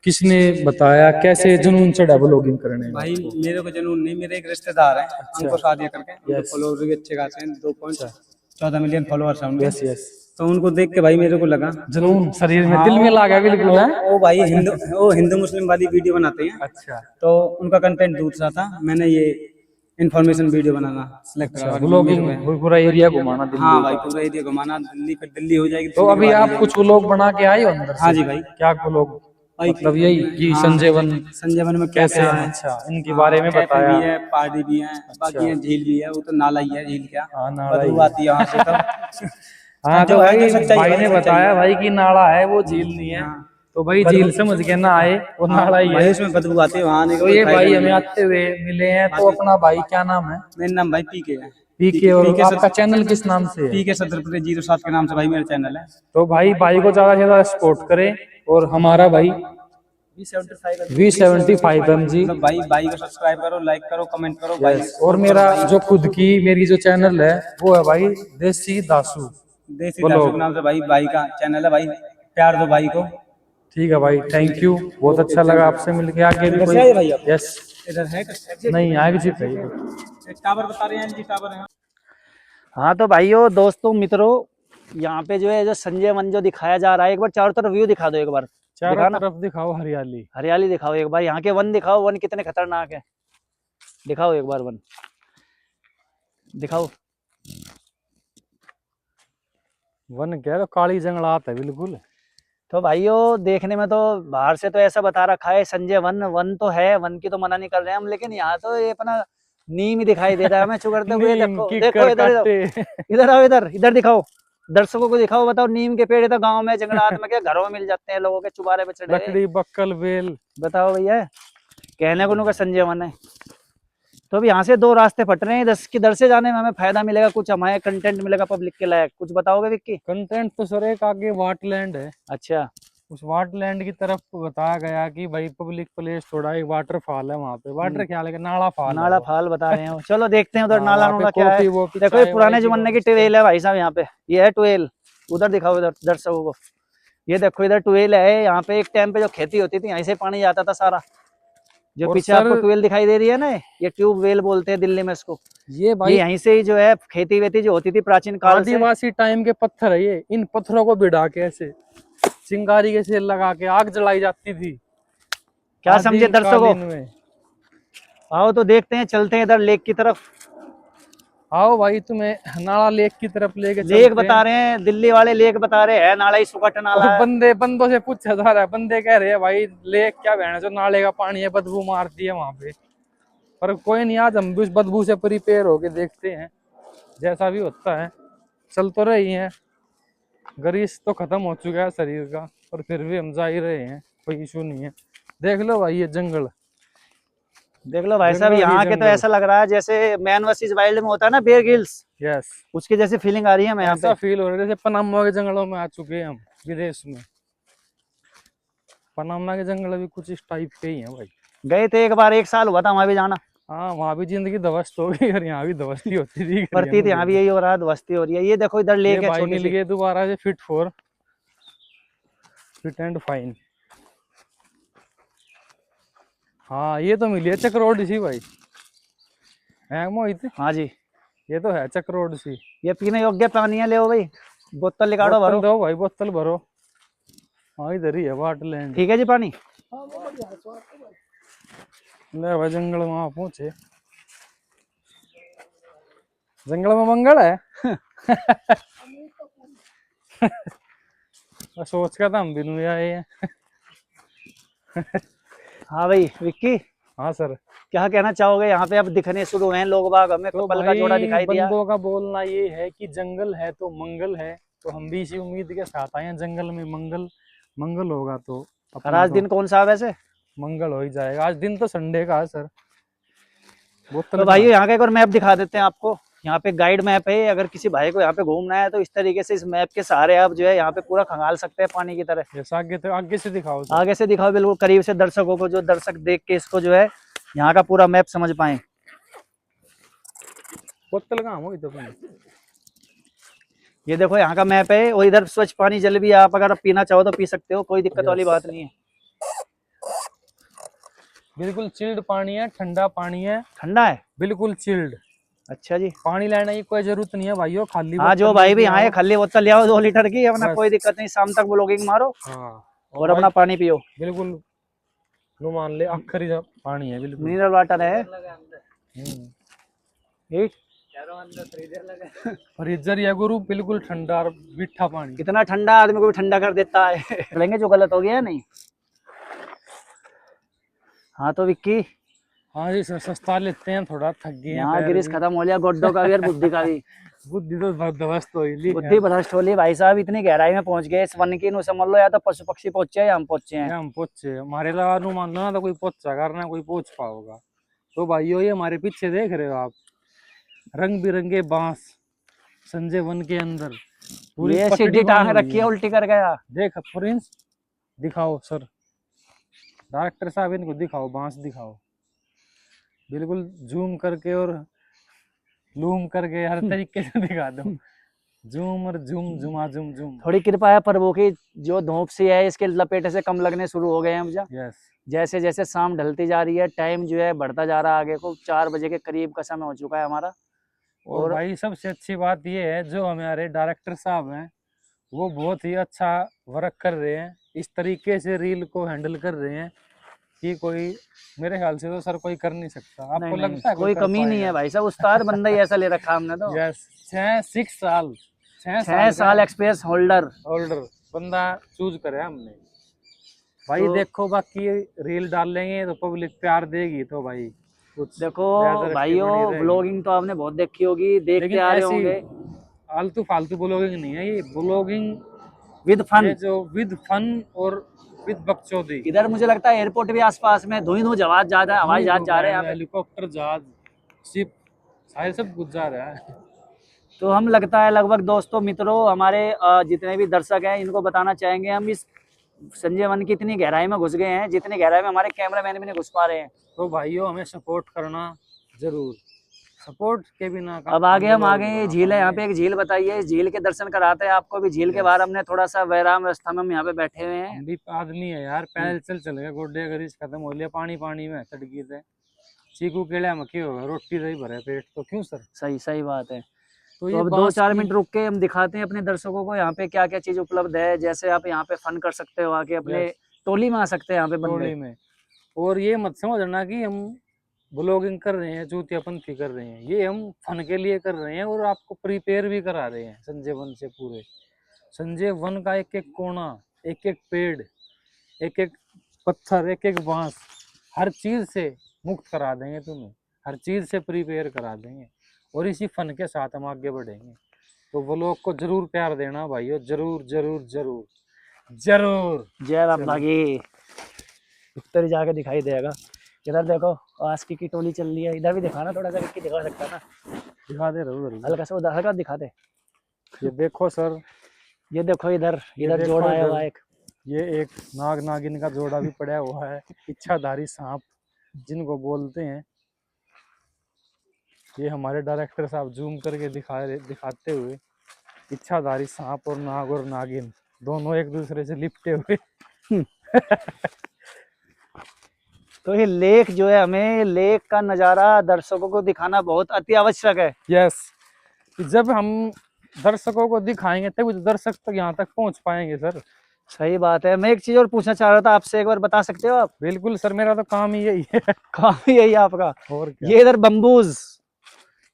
किसने बताया, कैसे जुनून चढ़ा ब्लॉगिंग करने में? भाई मेरे को जुनून नहीं, मेरे एक रिश्तेदार हैं, उनको शादी करके फॉलोअर भी अच्छे खासे हैं, 2.14 मिलियन फॉलोअर्स हैं उनके। Yes yes. तो उनको देख के भाई मेरे को लगा जुनून शरीर में, दिल में लगा बिल्कुल है। वो भाई वो हिंदू मुस्लिम वाली वीडियो बनाते हैं। अच्छा, तो उनका कंटेंट दूसरा था, मैंने ये इन्फॉर्मेशन वीडियो बनाना सिलेक्ट करा। ब्लॉगिंग पूरा एरिया घुमाना दिल्ली। हाँ भाई पूरा एरिया घुमाना दिल्ली, फिर दिल्ली हो जाएगी। तो अभी आप कुछ व्लॉग बना के आए हो अंदर से? हाँ जी भाई। क्या व्लॉग? भाई मतलब यही कि संजय वन संजय वन में कैसे क्या है? है, अच्छा, इनके बारे में कैफे बताया। भी है, पहाड़ी भी है, बाकी है झील भी है, वो तो नाला ही है, झील क्या हाँ, नाला ही बदबू है। आती है वहाँ से तो। हाँ तो जो है, भाई जो सच्चाई भाई है, ने सच्चाई बताया है। भाई कि नाला है, वो झील नहीं है। तो भाई झील समझ के ना आए, वो नाला ही भाई है। उसमें बदबू आती है, वहाँ आने का तो कोई ये फायदा भाई नहीं हमें है। आते हुए मिले हैं। तो अपना भाई क्या नाम है? मेरा नाम भाई पीके है। पीके। और आपका चैनल किस नाम से है? पीके 7007 के नाम से भाई मेरा चैनल है। तो भाई को ज्यादा से ज्यादा सपोर्ट करें। और हमारा भाई V75 MG, मतलब भाई को सब्सक्राइब करो, लाइक करो, कमेंट करो भाई। और मेरा जो खुद की मेरी जो चैनल है वो है भाई देसी दासू। देसी दासू के नाम से भाई का चैनल है। भाई प्यार दो भाई को। ठीक है भाई, थैंक यू, बहुत अच्छा लगा आपसे मिलके। आगे भी कोई? है भाई आप? यस। इधर है नहीं, आगे जी भाई। टावर बता रहे हैं जी, टावर है। हाँ तो भाइयों, दोस्तों, मित्रों, यहाँ पे जो है जो संजय वन जो दिखाया जा रहा है, एक बार चारों तरफ व्यू दिखा दो। एक बार चारों दिखाना। तरफ दिखाओ हरियाली। हरियाली दिखाओ एक बार, यहाँ के वन दिखाओ, वन कितने खतरनाक है, दिखाओ एक बार वन दिखाओ। वन क्या है, तो काली जंगलात है बिल्कुल। तो भाइयों देखने में तो बाहर से तो ऐसा बता रखा है संजय वन, वन तो है, वन की तो मना नहीं कर रहे हैं हम, लेकिन यहाँ तो ये अपना नीम ही दिखाई दे रहा है हमें चुगड़ते हुए। देखो देखो इधर, इधर आओ, इधर इधर दिखाओ, दर्शकों को दिखाओ, बताओ नीम के पेड़ तो गांव में, जंगलात में क्या घरों में मिल जाते हैं लोगों के चुबारे पे चढ़े। लकड़ी, बक्कल, बेल। बताओ भैया, कहने को उनका संजय वन है। तो अब यहाँ से 2 रास्ते फट रहे हैं, किधर से जाने में हमें फायदा मिलेगा, कुछ हमारे कंटेंट मिलेगा पब्लिक के लायक, कुछ बताओगे विक्की? कंटेंट तो सर एक आगे वाटलैंड है। अच्छा, उस वाटलैंड की तरफ बताया गया कि भाई पब्लिक प्लेस, थोड़ा एक वाटरफॉल है वहाँ पे। वाटर क्या है, नाला फॉल, नाला फाल बता रहे हो। चलो देखते हैं उधर नाला वहाँ पे नूला क्या है। कॉफी देखो ये पुराने जमाने की ट्यूबवेल है भाई साहब, यहाँ पे ये है ट्यूबवेल। उधर दिखाओ इधर दर्शकों को, ये देखो इधर ट्यूबवेल है। यहाँ पे एक टाइम पे जो खेती होती थी, यहीं से पानी आता था सारा। जो पीछे आपको ट्यूबवेल दिखाई दे रही है ना, ये ट्यूबवेल बोलते हैं दिल्ली में इसको। ये भाई यहीं से ही जो है खेती वेती जो होती थी प्राचीन काल से। आदिवासी टाइम के पत्थर है ये। इन पत्थरों को भिड़ा के ऐसे चिंगारी के सेल लगा के आग जलाई जाती थी। क्या समझे दर्शकों? आओ तो देखते हैं, चलते हैं इधर लेक की तरफ। आओ भाई, तुम्हें नाला लेक की तरफ लेके लेक बता रहे हैं दिल्ली वाले, लेक बता रहे हैं, नाला ही सुकट नाला है। बंदों से पूछा जा रहा है, बंदे कह रहे हैं भाई लेक क्या बहना जो नाले का पानी है, बदबू मारती है वहां पे। पर कोई नहीं, आज हम भी उस बदबू से प्रिपेयर होके देखते हैं, जैसा भी होता है। चल तो रही है, ग्रीस तो खत्म हो चुका है शरीर का, पर फिर भी हम जा ही रहे हैं, कोई इशू नहीं है। देख लो भाई ये जंगल, देख लो भाई साहब, जंगल ही यहाँ के तो जंगल। ऐसा लग रहा है जैसे मैन वर्सेस वाइल्ड में होता है ना, बेयर ग्रिल्स, यस, उसकी जैसी फीलिंग आ रही है हमें यहाँ ऐसा पे। फील हो रहा है जैसे पनामा के जंगलों में आ चुके हैं हम, विदेश में। पनामा के जंगल भी कुछ इस टाइप के ही हैं भाई। गए थे एक बार, 1 साल हुआ था वहां भी जाना। हाँ, वहां भी जिंदगी ध्वस्त हो गई और यहाँ भी ध्वस्ती होती दिख रही है प्रतीत मुझे यहाँ भी भी। यही हो रहा है, दोस्ती हो रही है। ये देखो इधर ये लेक है भाई छोटी मिल सी। गए दोबारा से, फिट एंड फाइन। हाँ, ये तो मिली है चक्रोड सी भाई, है मोहित? हाँ जी, ये तो है चक्रोड सी। ये पीने योग्य पानी है, ले भाई बोतल निकालो बोतल भरो। दो भाई, बोतल भरो। हाँ, इधर ही है वाटरलैंड। ठीक है जी पानी। ले भाई, जंगल में वहां पहुंचे, जंगल में मंगल है। सोच का था हम भी नहीं आए हैं। हाँ भाई विक्की, हाँ सर। क्या कहना चाहोगे? यहाँ पे अब दिखने शुरू हुए हैं लोग बाग, हमें तो कपल का जोड़ा भाई दिखाई दिया। बंदों का बोलना ये है कि जंगल है तो मंगल है, तो हम भी इसी उम्मीद के साथ आए हैं। जंगल में मंगल, मंगल होगा तो और अपना आज तो दिन कौन सा है वैसे? मंगल हो ही जाएगा। आज दिन तो संडे का है सर। तो बोतल भाई कहाँ? यहाँ का एक और मैप दिखा देते हैं आपको। यहाँ पे गाइड मैप है, अगर किसी भाई को यहाँ पे घूमना है तो इस तरीके से इस मैप के सहारे आप जो है यहाँ पे पूरा खंगाल सकते हैं पानी की तरह। जैसा आगे, तो आगे से दिखाओ सर। आगे से दिखाओ बिल्कुल करीब से, दर्शकों को, जो दर्शक देख के इसको जो है यहाँ का पूरा मैप समझ पाए। बोतल कहाँ हो तो अपनी? ये देखो यहाँ का मैप है, और इधर स्वच्छ पानी जल भी है, आप अगर पीना चाहो तो पी सकते हो, कोई दिक्कत वाली बात नहीं है। बिल्कुल चिल्ड पानी है, ठंडा पानी है, ठंडा है? बिल्कुल चिल्ड। अच्छा जी। पानी लेने की कोई जरूरत नहीं है भाइयों, खाली हाँ, जो बोतल भाई भी लेके यहाँ है आओ। खाली बोतल ले आओ 2 लीटर की, अपना बस। कोई दिक्कत नहीं, शाम तक ब्लॉगिंग मारो हाँ, और अपना पानी पियो। बिल्कुल नो मान ले आखिरी पानी है बिल्कुल। मिनरल वाटर है। ठीक। फ्रीजर या गुरु, बिल्कुल ठंडा और मीठा पानी। कितना ठंडा, आदमी को भी ठंडा कर देता है। लेंगे जो गलत हो गया नहीं। हाँ तो विक्की, हाँ जी सर, सस्ता लेते हैं, थोड़ा थक गए हैं यहाँ पैर गिरीश भी। खत्म हो गया, गोड्डो का भी और बुद्धि का भी। बुद्धि तो ध्वस्त हो ही बुद्धि भ्रष्ट हो ली भाई साहब, इतनी गहराई में पहुंच गए इस वन की, नु समझ लो या तो पशु पक्षी पहुंचे या हम पहुंचे हैं। हम पहुंचे, हमारे लगा नु मान लो ना, तो कोई पहुंचा करना, कोई पहुंच पाओगा। तो भाइयों, ये हमारे पीछे देख रहे हो आप, रंग बिरंगे बांस संजय वन के अंदर पूरी ये पटड़ी सीधी बनी टांग हुई रखी है, है। उल्टी कर गया। देख प्रिंस, दिखाओ सर, डॉक्टर साहब इनको दिखाओ, बांस दिखाओ, बिल्कुल जूम करके और लूम करके हर तरीके से दिखा दो। जूम और जूम, जुमा जूम जूम। थोड़ी कृपा है प्रभु की, जो धूप सी है इसके लपेटे से कम लगने शुरू हो गए हैं मुझे। यस। जैसे जैसे शाम ढलती जा रही है, टाइम जो है बढ़ता जा रहा है आगे को, 4 बजे के करीब का समय हो चुका है हमारा। और भाई सबसे अच्छी बात ये है, जो हमारे डायरेक्टर साहब हैं वो बहुत ही अच्छा वर्क कर रहे हैं, इस तरीके से रील को हैंडल कर रहे हैं कि कोई, मेरे ख्याल से तो सर कोई कर नहीं सकता। आपको नहीं, लगता है कोई कर कमी नहीं है पाएगा? भाई साहब, उस्ताद बंदा ही ऐसा ले रखा हमने तो। यस, 6 साल, 6 साल एक्सपीरियंस होल्डर। होल्डर बंदा चूज करे हमने भाई। तो देखो, बाकी रील डाल लेंगे तो पब्लिक प्यार देगी, तो भाई कुछ देखो ज्यादा रस्ते भाइयों, बनी रहेगी। ब्लॉगिंग तो आपने बहुत देखी होगी, देखते लेकिन आ रहे ऐसी होंगे। आलतू फालतू ब्लॉगिंग नहीं है ये, ब्लॉगिंग विद ये फन। जो विद फन और विद बकचोदी। इधर मुझे लगता है एयरपोर्ट भी आसपास में, धुई धुई जहाज ज्यादा है, हवाई जहाज जा रहे हैं यहाँ पे। हेलीकॉप्टर, जहाज, शिप, सारे सब कुछ जा रहा है। तो हम लगता है लगभग दोस्तों मित्रों, हमारे जितने भी दर्शक हैं, इनको बताना चाहेंगे, हम इस संजय वन की इतनी गहराई में घुस गए हैं जितनी गहराई में हमारे कैमरामैन भी नहीं घुस पा रहे हैं। तो भाइयों, हमें सपोर्ट करना जरूर, सपोर्ट के बिना अब आगे हम आगे झील है, यहाँ पे एक झील बताइए, इस झील के दर्शन कराते हैं आपको भी। झील के बाहर हमने थोड़ा सा वैराम अवस्था में हम यहाँ पे बैठे हुए हैं। हम भी आदमी है यार, पैदल चल चल गए, गोड्डे गरीज खत्म हो लिया, पानी पानी में तड़की थे, चीकू केड़ा मक्की हो गए, रोटी दही भरे पेट, तो क्यों सर? सही सही बात है। तो तो ये अब 2-4 मिनट रुक के हम दिखाते हैं अपने दर्शकों को यहाँ पे क्या क्या चीज उपलब्ध है। जैसे आप यहाँ पे फन कर सकते हो, आके अपने टोली में आ सकते हैं यहाँ पे टोली बंदे में। और ये मत समझना कि हम ब्लॉगिंग कर रहे हैं, चूतियापंथी कर रहे हैं, ये हम फन के लिए कर रहे हैं और आपको प्रिपेयर भी करा रहे हैं संजय वन से पूरे। संजय वन का एक एक कोना, एक एक पेड़, एक एक पत्थर, एक एक बांस, हर चीज से मुक्त करा देंगे तुम्हें, हर चीज से प्रिपेयर करा देंगे, और इसी फन के साथ हम आगे बढ़ेंगे। तो व्लॉग को जरूर प्यार देना भाइयों, जरूर जरूर जरूर जरूर। जय बाबा की। उत्तर ही जाके दिखाई देगा। इधर देखो आस्की की टोली चल रही है, इधर भी दिखाना थोड़ा सा, विक्की दिखा सकता है ना, दिखा दे रहा हल्का सा उधर हल्का दिखा दे। ये देखो सर, ये देखो इधर ये इधर देखो जोड़ा आया इधर। हुआ एक। ये एक नाग नागिन का जोड़ा भी पड़ा हुआ है, इच्छाधारी सांप जिनको बोलते हैं। ये हमारे डायरेक्टर साहब जूम करके दिखाते हुए, इच्छाधारी सांप और नागिन दोनों एक दूसरे से लिपटे हुए। तो ये लेक जो है, हमें लेक का नजारा दर्शकों को दिखाना बहुत अति आवश्यक है। यस, जब हम दर्शकों को दिखाएंगे तभी तो दर्शक तक यहाँ तक पहुँच पाएंगे सर। सही बात है। मैं एक चीज और पूछना चाह रहा था आपसे, एक बार बता सकते हो आप? बिल्कुल सर, मेरा तो काम ही यही है। काम ही यही है आपका। और क्या? ये इधर बम्बूज,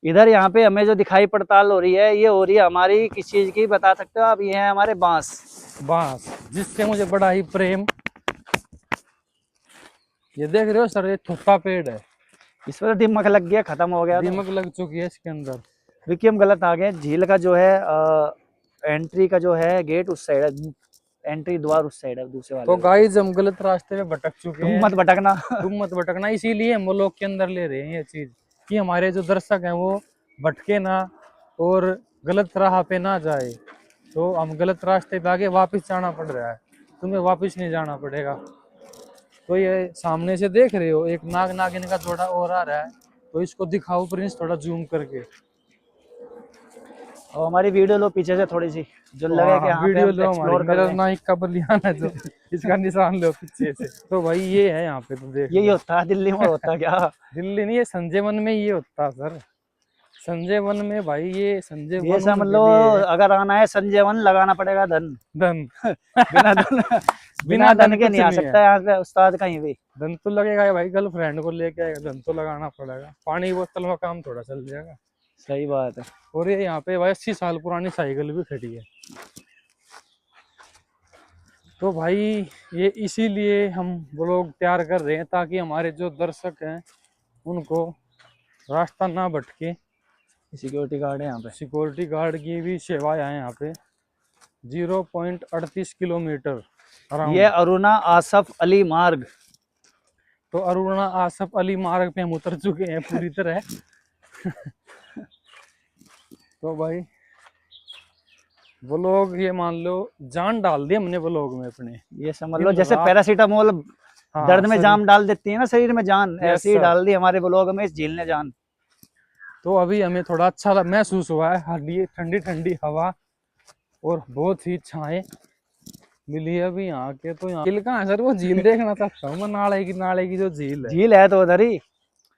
इधर यहाँ पे हमें जो दिखाई पड़ताल हो रही है, ये हो रही है हमारी किस चीज की, बता सकते हो आप? ये है हमारे बांस। बांस, जिससे मुझे बड़ा ही प्रेम। ये देख रहे हो सर, ये थुक्का पेड़ है, इस पर दीमक लग गया, खत्म हो गया। दीमक लग चुकी है इसके अंदर। विक्की हम गलत आ गए। झील का जो है एंट्री का जो है गेट उस साइड है, एंट्री द्वार उस साइड है, दूसरे वाले। तो गाइस हम गलत रास्ते पे भटक चुके तुम हैं। मत भटकना। तुम मत भटकना, इसीलिए हम लोग के अंदर ले रहे हैं ये चीज, कि हमारे जो दर्शक हैं वो भटके ना और गलत राह पे ना जाए। तो हम गलत रास्ते पे आगे वापस जाना पड़ रहा है, तुम्हें वापस नहीं जाना पड़ेगा। तो ये सामने से देख रहे हो एक नाग नागिन का जोड़ा और आ रहा है, तो इसको दिखाओ प्रिंस थोड़ा जूम करके। और हमारी वीडियो लो पीछे से थोड़ी सी, जो तो लगे कि यहाँ पे वीडियो हम लो एक्सप्लोर हमारी, कर मेरा रहे हैं। नाइक का बलियान है जो इसका निशान लो पीछे से। तो भाई ये है यहाँ पे, तो देख यही लो। होता है दिल्ली में, होता क्या? दिल्ली नहीं, ये संजय वन में ये होता सर। संजय वन में भाई, ये संजय ये वन समझ उनके लो, लिए है। अगर आना है संजय वन लगाना पड़ेगा धन। धन। बिना धन बिना धन के कुछ नहीं आ नहीं सकता यहाँ पे उस्ताद कहीं भी। धन तो लगेगा भाई, गर्लफ्रेंड को लेके आएगा, धन तो लगाना पड़ेगा। पानी की बोतल में काम थोड़ा चल जाएगा। सही बात है। और ये यहाँ पे भाई 80 साल पुरानी साइकिल भी खड़ी है। तो भाई ये इसीलिए हम ब्लॉग तैयार कर रहे हैं, ताकि हमारे जो दर्शक हैं उनको रास्ता ना भटके। सिक्योरिटी गार्ड है यहाँ पे। सिक्योरिटी गार्ड की भी सेवाएं हैं यहाँ पे। 0.38 किलोमीटर ये अरुणा आसफ अली मार्ग। तो अरुणा आसफ अली मार्ग पे हम उतर चुके हैं पूरी तरह। तो भाई व्लॉग ये मान लो जान डाल दी हमने व्लॉग में अपने। ये समझ लो दिन जैसे रात। पैरासीटामोल हाँ, दर्द में सर। जाम डाल देती है ना शरीर में जान, Yes, ऐसे ही sir। डाल दी हमारे ब्लॉग में इस झील ने जान। तो अभी हमें थोड़ा अच्छा महसूस हुआ है, हल्की ठंडी ठंडी हवा और बहुत ही छाए मिली है अभी यहाँ के। तो यहाँ झील कहाँ है सर? वो झील देखना चाहता हूँ मैं, नाले की जो झील है। झील है तो उधर ही।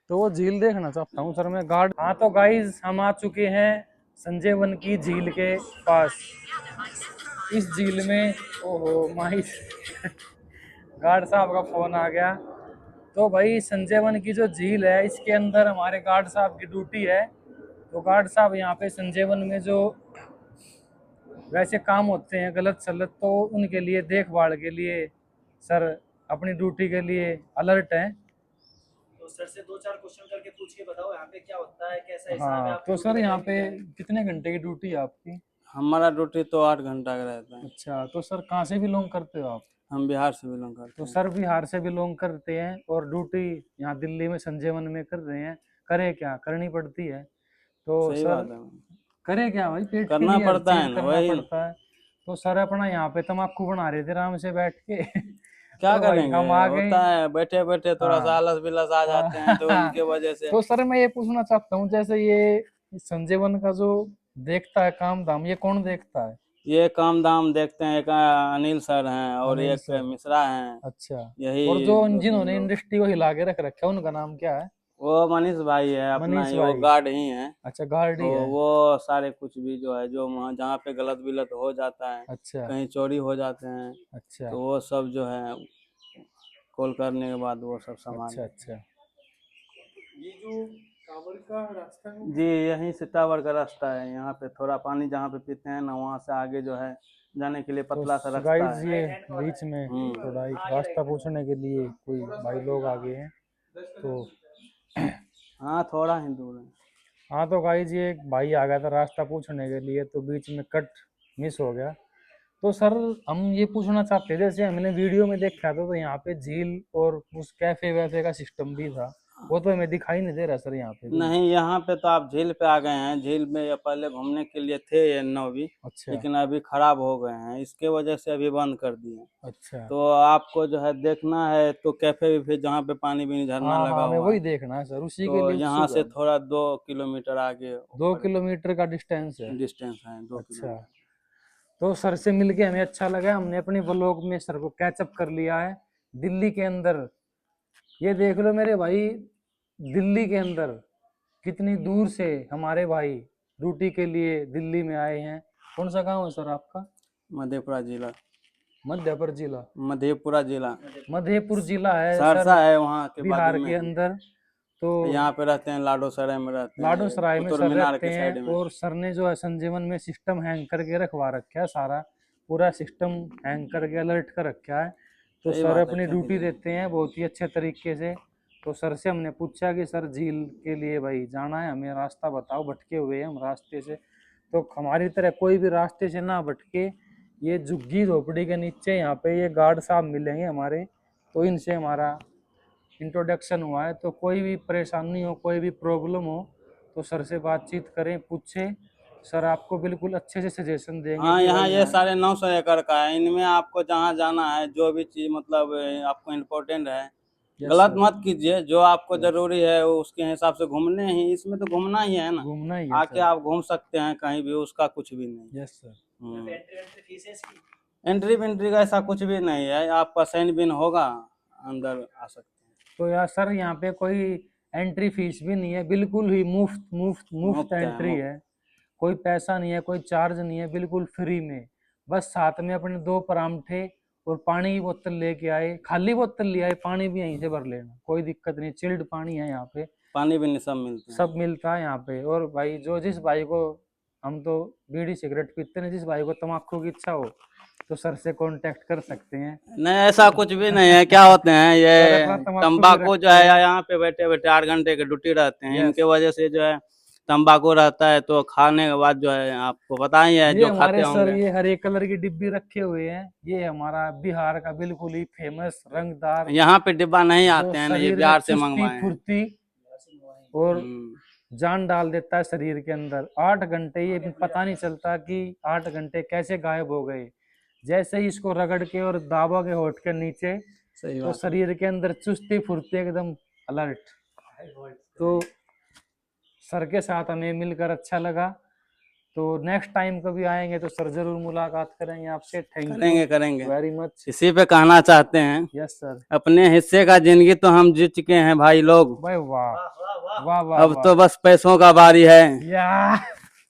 तो वो झील देखना चाहता हूँ सर मैं। गार्ड, हाँ तो गाइज हम आ चुके हैं संजय वन की झील के पास। इस झील में ओहो माही गार्ड साहब का फोन आ गया। तो भाई संजय वन की जो झील है, इसके अंदर हमारे गार्ड साहब की ड्यूटी है। तो गार्ड साहब यहाँ पे संजय वन में जो वैसे काम होते हैं गलत सलत, तो उनके लिए देखभाल के लिए सर अपनी ड्यूटी के लिए अलर्ट हैं। तो सर से 2-4 क्वेश्चन करके पूछ के बताओ यहाँ पे क्या होता है, कैसा हिसाब है हाँ आपकी तो सर ड्यूटी यहाँ का पे टाइमिंग कितने घंटे की ड्यूटी है आपकी? हमारा ड्यूटी तो 8 घंटा का रहता है। अच्छा, तो सर कहाँ से बिलोंग करते हो आप? हम बिहार से बिलोंग करते तो हैं। सर बिहार से बिलोंग करते हैं और ड्यूटी यहाँ दिल्ली में संजय वन में कर रहे हैं। करे क्या, करनी पड़ती है। तो सही सर बात है। करे क्या भाई, पेट के करना लिए हर पड़ता चीज है ना, करना वही। पड़ता है। तो सर अपना यहाँ पे तम्बाकू बना रहे थे आराम से बैठ के। क्या तो भाई करेंगे, हम आ गए। होता है बैठे बैठे थोड़ा सा हाँ। आलस बिलस आ जाते हैं, तो उनके वजह से। तो सर मैं ये पूछना चाहता हूँ, जैसे ये संजय वन का जो देखता है काम धाम, ये कौन देखता है? ये काम दाम देखते हैं, एक अनिल सर हैं और अनिल एक सर। मिश्रा हैं। अच्छा। यही और जो 2-3 जिन्होंने लोग। इंडस्ट्री को हिला के रख रखा है उनका नाम क्या है? वो मनीष भाई है अपना मनीष ही, वो भाई। गार्ड ही है। अच्छा, गार्ड ही तो है। वो सारे कुछ भी जो है, जो वहाँ जहाँ पे गलत बिलत हो जाता है, अच्छा कहीं चोरी हो जाते हैं, अच्छा तो वो सब जो है कॉल करने के बाद वो सब सामान। अच्छा। अच्छा, ये जो टावर का रास्ता है जी यहीं से टावर का रास्ता है। यहाँ पे थोड़ा पानी जहाँ पे पीते हैं ना, वहाँ से आगे जो है जाने के लिए पतला सा तो रास्ता गाइस है। ये बीच में थोड़ा एक रास्ता पूछने के लिए कोई भाई लोग आ गए हैं। तो हाँ थोड़ा ही दूर है। हाँ तो गाइस ये एक भाई आ गया था रास्ता पूछने के लिए, तो बीच में कट मिस हो गया। तो सर हम ये पूछना चाहते थे, जैसे हमने वीडियो में देखा था तो यहाँ पे झील और उस कैफे वैफे का सिस्टम भी था, वो तो हमें दिखाई नहीं दे रहा सर यहाँ पे भी। नहीं, यहाँ पे तो आप झील पे आ गए हैं। झील में ये पहले घूमने के लिए थे ये नाव भी, अच्छा लेकिन अभी खराब हो गए हैं, इसके वजह से अभी बंद कर दिए। अच्छा। तो आपको जो है देखना है तो कैफे वैफे जहाँ पे पानी भी झरना हाँ लगा हाँ, हमें हुआ वही है, देखना है सर, उसी के तो लिए यहाँ उत्सुक है से हम। थोड़ा 2 किलोमीटर आगे 2 किलोमीटर का डिस्टेंस है। डिस्टेंस है, 2 किलोमीटर। अच्छा, तो सर से मिलके हमें अच्छा लगा, हमने अपने व्लॉग में सर को कैचअप कर लिया है दिल्ली के अंदर। ये देख लो मेरे भाई, दिल्ली के अंदर कितनी दूर से हमारे भाई ड्यूटी के लिए दिल्ली में आए हैं। कौन सा गांव है सर आपका? मधेपुरा जिला। मध्यपुर जिला। मधेपुरा जिला मधेपुर जिला है सर, सहरसा है, वहाँ के बाजू बिहार में के है। अंदर। तो यहाँ पे रहते हैं, लाडो सराय में रहते हैं, लाडो ये सराय में कुतुब सर मीनार रहते के हैं, साइड में। और सर ने जो है संजीवन में सिस्टम हैंग करके रखवा रखा है, सारा पूरा सिस्टम हैंग करके अलर्ट कर रखा है। तो सही सर बात है, अपनी क्या ड्यूटी कीजिए। देते हैं बहुत ही अच्छे तरीके से। तो सर से हमने पूछा कि सर झील के लिए भाई जाना है, हमें रास्ता बताओ, भटके हुए हैं हम रास्ते से। तो हमारी तरह कोई भी रास्ते से ना भटके, ये झुग्गी झोपड़ी के नीचे यहाँ पे ये गार्ड साहब मिलेंगे हमारे, तो इनसे हमारा इंट्रोडक्शन हुआ है। तो कोई भी परेशानी हो, कोई भी प्रॉब्लम हो, तो सर से बातचीत करें, पूछें, सर आपको बिल्कुल अच्छे से सजेशन देंगे हाँ, कि यहाँ भाई ये यहाँ। 950 एकड़ का है। इनमें आपको जहाँ जाना है, जो भी चीज मतलब आपको इम्पोर्टेंट है, यस गलत सर। मत कीजिए। जो आपको जरूरी है वो उसके हिसाब से घूमने ही, इसमें तो घूमना ही है ना। घूमना ही है आके सर। आप घूम सकते हैं कहीं भी, उसका कुछ भी नहीं। Yes sir. एंट्री फीस है इसकी? एंट्री वेंट्री का ऐसा कुछ भी नहीं है, आपका साइन बिन होगा, अंदर आ सकते हैं। तो यार सर यहाँ पे कोई एंट्री फीस भी नहीं है, बिल्कुल ही मुफ्त मुफ्त मुफ्त मुफ्त है, एंट्री मुफ्त। है। कोई पैसा नहीं है, कोई चार्ज नहीं है, बिल्कुल फ्री में। बस साथ में अपने 2 परांठे और पानी की बोतल लेके आए, खाली बोतल ले आए, पानी भी यहीं से भर लेना, कोई दिक्कत नहीं, चिल्ड पानी है यहाँ पे, पानी भी नहीं, सब मिलते हैं। सब मिलता है यहाँ पे। और भाई जो जिस भाई को, हम तो बीड़ी सिगरेट पीते हैं, जिस भाई को तम्बाकू की इच्छा हो तो सर से कांटेक्ट कर सकते हैं। नहीं, ऐसा कुछ भी नहीं है। क्या होते हैं सर ये अपना तम्बाकू भी तंबाकू जो रखते है, हैं। यहाँ पे बैठे बैठे 8 घंटे की ड्यूटी रहते हैं, यस। इनके वजह से जो है तंबाकू रहता है, तो खाने के बाद जो है आपको पता ही है, ये जो खाते हमारे सर होंगे। ये हरे कलर की डिब्बी रखे हुए हैं, ये हमारा बिहार का बिल्कुल ही फेमस रंगदार, यहाँ पे डिब्बा नहीं जो आते हैं ना, ये शरीर में बिहार से चुस्ती मंगवाए हैं। फुर्ती और हम्म। जान डाल देता है शरीर के अंदर। 8 घंटे ये पता नहीं चलता कि 8 घंटे कैसे गायब हो गए। जैसे ही इसको रगड़ के और दाबोगे होठ के नीचे, सही तो बात। शरीर के अंदर चुस्ती फुर्ती एकदम अलर्ट। तो सर के साथ हमें मिलकर अच्छा लगा। तो नेक्स्ट टाइम कभी आएंगे तो सर जरूर मुलाकात करेंगे आपसे। थैंक यू करेंगे करेंगे। Very much. इसी पे कहना चाहते हैं, यस सर। अपने हिस्से का जिंदगी तो हम जी चुके हैं भाई लोग, भाई वाह वाह वाह वाह वाह अब वाह। तो बस पैसों का बारी है। या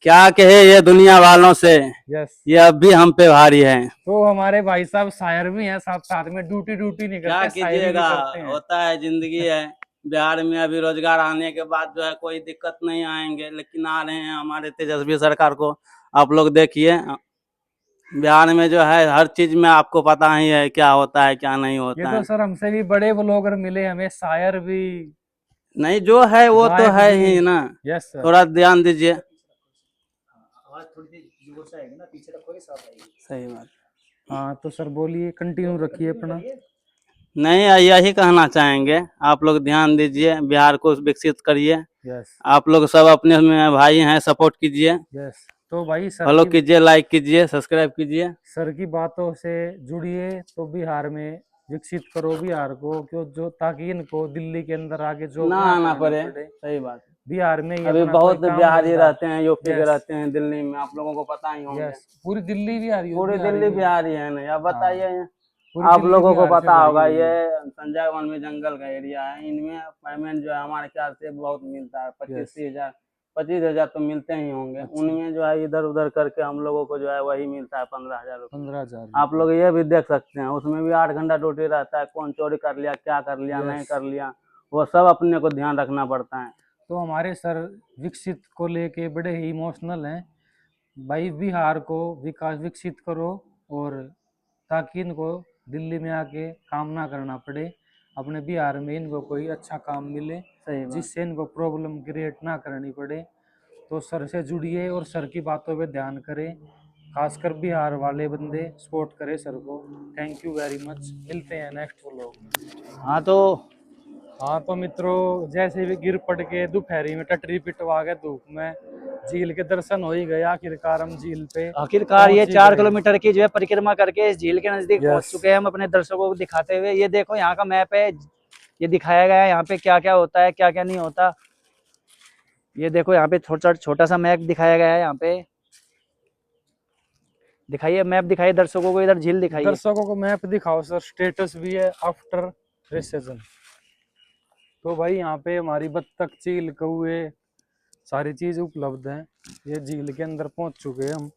क्या कहे ये दुनिया वालों से, यस। ये अब भी हम पे भारी है। तो हमारे भाई साहब शायर भी हैं, साथ साथ में ड्यूटी ड्यूटी नहीं क्या करते, शायरी भी कीजिएगा, करते हैं। होता है, जिंदगी है। बिहार में अभी रोजगार आने के बाद जो है कोई दिक्कत नहीं आएंगे, लेकिन आ रहे हैं हमारे तेजस्वी सरकार को। आप लोग देखिए, बिहार में जो है हर चीज में आपको पता ही है क्या होता है क्या नहीं ये होता तो है। सर हमसे भी बड़े ब्लॉगर मिले हमें, शायर भी, नहीं, जो है वो तो गायक है भी। ही ना। Yes sir. थोड़ा ध्यान दीजिए। आवाज थोड़ी सी जोर से आएगी ना, पीछे रखोगे साफ आएगी। सही बात। हाँ तो सर बोलिए, कंटिन्यू रखिए अपना। नहीं, यही कहना चाहेंगे, आप लोग ध्यान दीजिए, बिहार को विकसित करिए। यस आप लोग सब अपने में भाई हैं, सपोर्ट कीजिए, यस। तो भाई फॉलो कीजिए, लाइक कीजिए, सब्सक्राइब कीजिए। सर की बातों से जुड़िए, तो बिहार में विकसित करो बिहार को, क्यों जो, ताकि इनको दिल्ली के अंदर आगे जॉब ना ना आना करनी पड़े। पड़े। सही बात है। बिहार में ही अभी अपना कोई बहुत काम बिहारी धंधा। रहते हैं, यूपी के यस रहते हैं, दिल्ली में, आप लोगों को पता ही होंगे। यस, पूरी दिल्ली बिहारी हो, पूरी बिहारी दिल्ली में। बिहारी है ना, अब बताइए। पूरी आप दिल्ली लोगों को बिहार से पता भरी होगा, हुई ये है। संजय वन में जंगल का एरिया है, इनमें पेमेंट जो है हमारे ख्याल से बहुत मिलता है, 25,000 25,000 तो मिलते ही होंगे। अच्छा। उनमें जो है इधर उधर करके हम लोगों को जो है वही मिलता है 15,000 रुपये। 15,000। आप लोग ये भी देख सकते हैं, उसमें भी 8 घंटा ड्यूटी रहता है, कौन चोरी कर लिया, क्या कर लिया, नहीं कर लिया, वो सब अपने को ध्यान रखना पड़ता है। तो हमारे सर विकसित को लेके बड़े ही इमोशनल हैं भाई। बिहार को विकास विकसित करो, और ताकि इनको दिल्ली में आके काम ना करना पड़े, अपने बिहार में इनको कोई अच्छा काम मिले सही बात। जिससे इनको प्रॉब्लम क्रिएट ना करनी पड़े। तो सर से जुड़िए और सर की बातों पे ध्यान करें, खासकर बिहार वाले बंदे सपोर्ट करें सर को। थैंक यू वेरी मच, मिलते हैं नेक्स्ट व्लॉग। हाँ तो हाँ तो मित्रों, जैसे भी गिर पड़ के दोपहरी में टटरी पिटवा के धूप में झील के दर्शन हो ही गए। आखिरकार हम झील पे आखिरकार ये पहुंच ही 4 गए। किलोमीटर की जो है परिक्रमा करके इस झील के नजदीक पहुंच यस। चुके हैं हम अपने दर्शकों को दिखाते हुए। ये देखो यहाँ का मैप है, ये दिखाया गया है यहाँ पे क्या क्या होता है क्या क्या नहीं होता। ये देखो यहाँ पे छोटा छोटा सा मैप दिखाया गया है, यहाँ पे दिखाइए मैप, दिखाइए दर्शकों को, इधर झील दिखाइए। दर्शकों को मैप दिखाओ सर, स्टेटस भी है आफ्टर रिसेशन। तो भाई यहाँ पे हमारी बत्तख, चील, कौए सारी चीज उपलब्ध है। ये झील के अंदर पहुंच चुके हैं हम।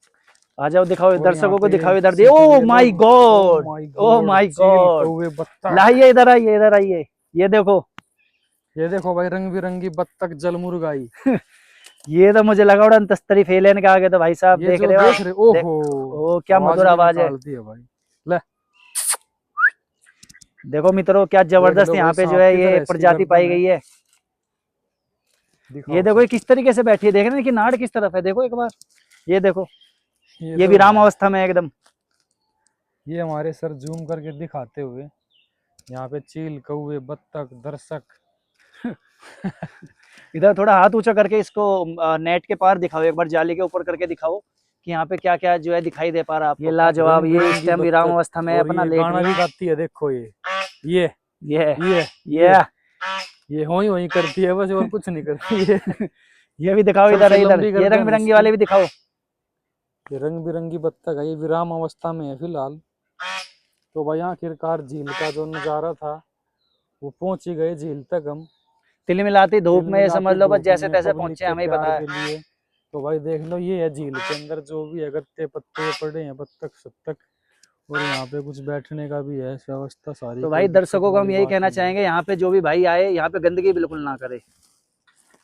आ जाओ दिखाओ और दर्शकों यहाँ को, पे दिखाओ इधर। सीधे ओ लोग- माय गॉड, ओ माय चील, गॉड, कौए, बत्तख। लाइए इधर आइए, इधर आइए, ये देखो। ये देखो भाई, रंग बिरंगी बत्तख, जलमुर्गाई। ये तो मुझे लगा उड़न तस्तरी फेलेन के आगे तो भाई साहब ये देख जो रहे हो देख आप? रहे, देख- ओहो, ओ क्या मधुर भी आवाज है। निकालती है भाई। ले देखो मित्रों क्या देख जबरदस्त लो यहाँ भाई, पे जो सांप है की ये तरह इसकी प्रजाति पाई गर्दन है। गई है। दिखाओ ये देखो सर। ये किस तरीके से बैठी है, देख रहे हैं कि नाड़ किस तरफ है, देखो एक बार, ये देखो, ये तो विराम अवस्था में है एकदम। ये हमारे सर जूम करके दिखाते हुए, यहाँ पे चील, कौवे, बत्तख, दर्शक। इधर थोड़ा हाथ ऊंचा करके इसको नेट के पार दिखाओ, एक बार जाली के ऊपर करके दिखाओ कि यहाँ पे क्या क्या जो है दिखाई दे पा रहा है आपको। ये लाजवाब, रंग ये इस बिरंगी टाइम विराम बत्तख, अवस्था में है, और अपना ये लेट गाना रही भी है। गाती है, देखो ये ये ये ये ये होई करती है बस, और कुछ नहीं करती है। ये भी दिखाओ इधर, सबसे इधर लंबी ये गर्दन रंग बिरंगी इसकी। वाले भी दिखाओ। ये रंग बिरंगी बत्तख है, ये विराम अवस्था में है फिलहाल। तो भाई आखिरकार झील का जो नजारा था वो पहुंच ही गए झील तक हम। तिलमिलाती धूप में, तिलमिलाती समझ लो बस धूप जैसे में तैसे पब्लिक पहुंचे, के हमें ही प्यार पता है। के लिए। तो भाई देख लो, ये है झील के अंदर जो भी है, गत्ते पत्ते पड़े हैं, बत्तख सत्तख, और यहाँ पे कुछ बैठने का भी है व्यवस्था सारी। तो कोई भाई दिक्कत दर्शकों को हम वाली यही बात कहना नहीं है। चाहेंगे, यहाँ पे जो भी भाई आए यहाँ पे गंदगी बिल्कुल ना करे।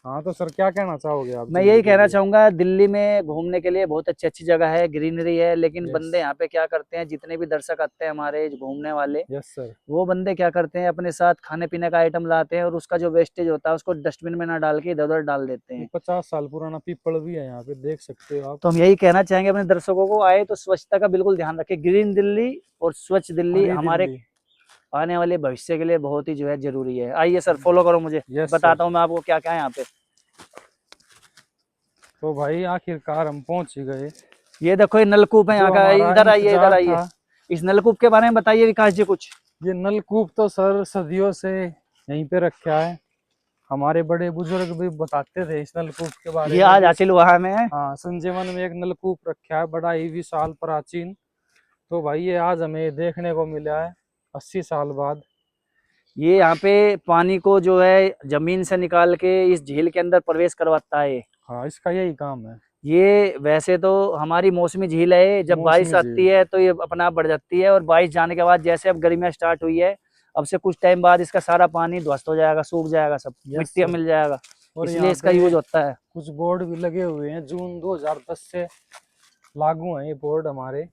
हाँ तो सर क्या कहना चाहोगे आप मैं झील यही के कहना लिए? चाहूंगा, दिल्ली में घूमने के लिए बहुत अच्छी अच्छी जगह है, ग्रीनरी है, लेकिन यस बंदे यहाँ पे क्या करते हैं, जितने भी दर्शक आते हैं हमारे घूमने वाले, यस सर। वो बंदे क्या करते हैं, अपने साथ खाने पीने का आइटम लाते हैं और उसका जो वेस्टेज होता है उसको डस्टबिन में ना डाल के इधर उधर डाल देते हैं। 50 साल पुराना पीपल भी है यहाँ पे, देख सकते हो आप। तो हम यही कहना चाहेंगे अपने दर्शकों को, आए तो स्वच्छता का बिल्कुल ध्यान रखें। ग्रीन दिल्ली और स्वच्छ दिल्ली हरी हमारे दिल्ली। आने वाले भविष्य के लिए बहुत ही जो है जरूरी है। आइए सर, फॉलो करो मुझे, यस बताता हूँ मैं आपको क्या क्या है यहाँ पे। तो भाई आखिरकार हम पहुंच ही गए। ये देखो ये नलकूप है यहाँ जो का, हमारा इधर आइए, इधर इंतजार आइए। था, इस नलकूप के बारे में बताइए विकास जी कुछ। ये नलकूप तो सर सदियों से यहीं पे रखा है। हमारे बड़े बुजुर्ग भी बताते थे इस नलकूप के बारे ये में आज भी। हासिल हुआ हमें। हाँ, संजीवन में एक नलकूप रखा है, बड़ा ही विशाल प्राचीन। तो भाई ये आज हमें देखने को मिला है 80 साल बाद। ये यहाँ पे पानी को जो है जमीन से निकाल के इस झील के अंदर प्रवेश करवाता है। हाँ, इसका यही काम है। ये वैसे तो हमारी मौसमी झील है, जब बारिश मौसमी आती झील। है तो ये अपने आप बढ़ जाती है, और बारिश जाने के बाद जैसे अब गर्मियाँ स्टार्ट हुई है, अब से कुछ टाइम बाद इसका सारा पानी ध्वस्त हो जाएगा, सूख जाएगा, सब Yes, मिट्टी sir. मिल जाएगा, और इसलिए यहाँ इसका पे यूज होता है। कुछ बोर्ड भी लगे हुए हैं, जून 2010 से लागू है ये बोर्ड हमारे।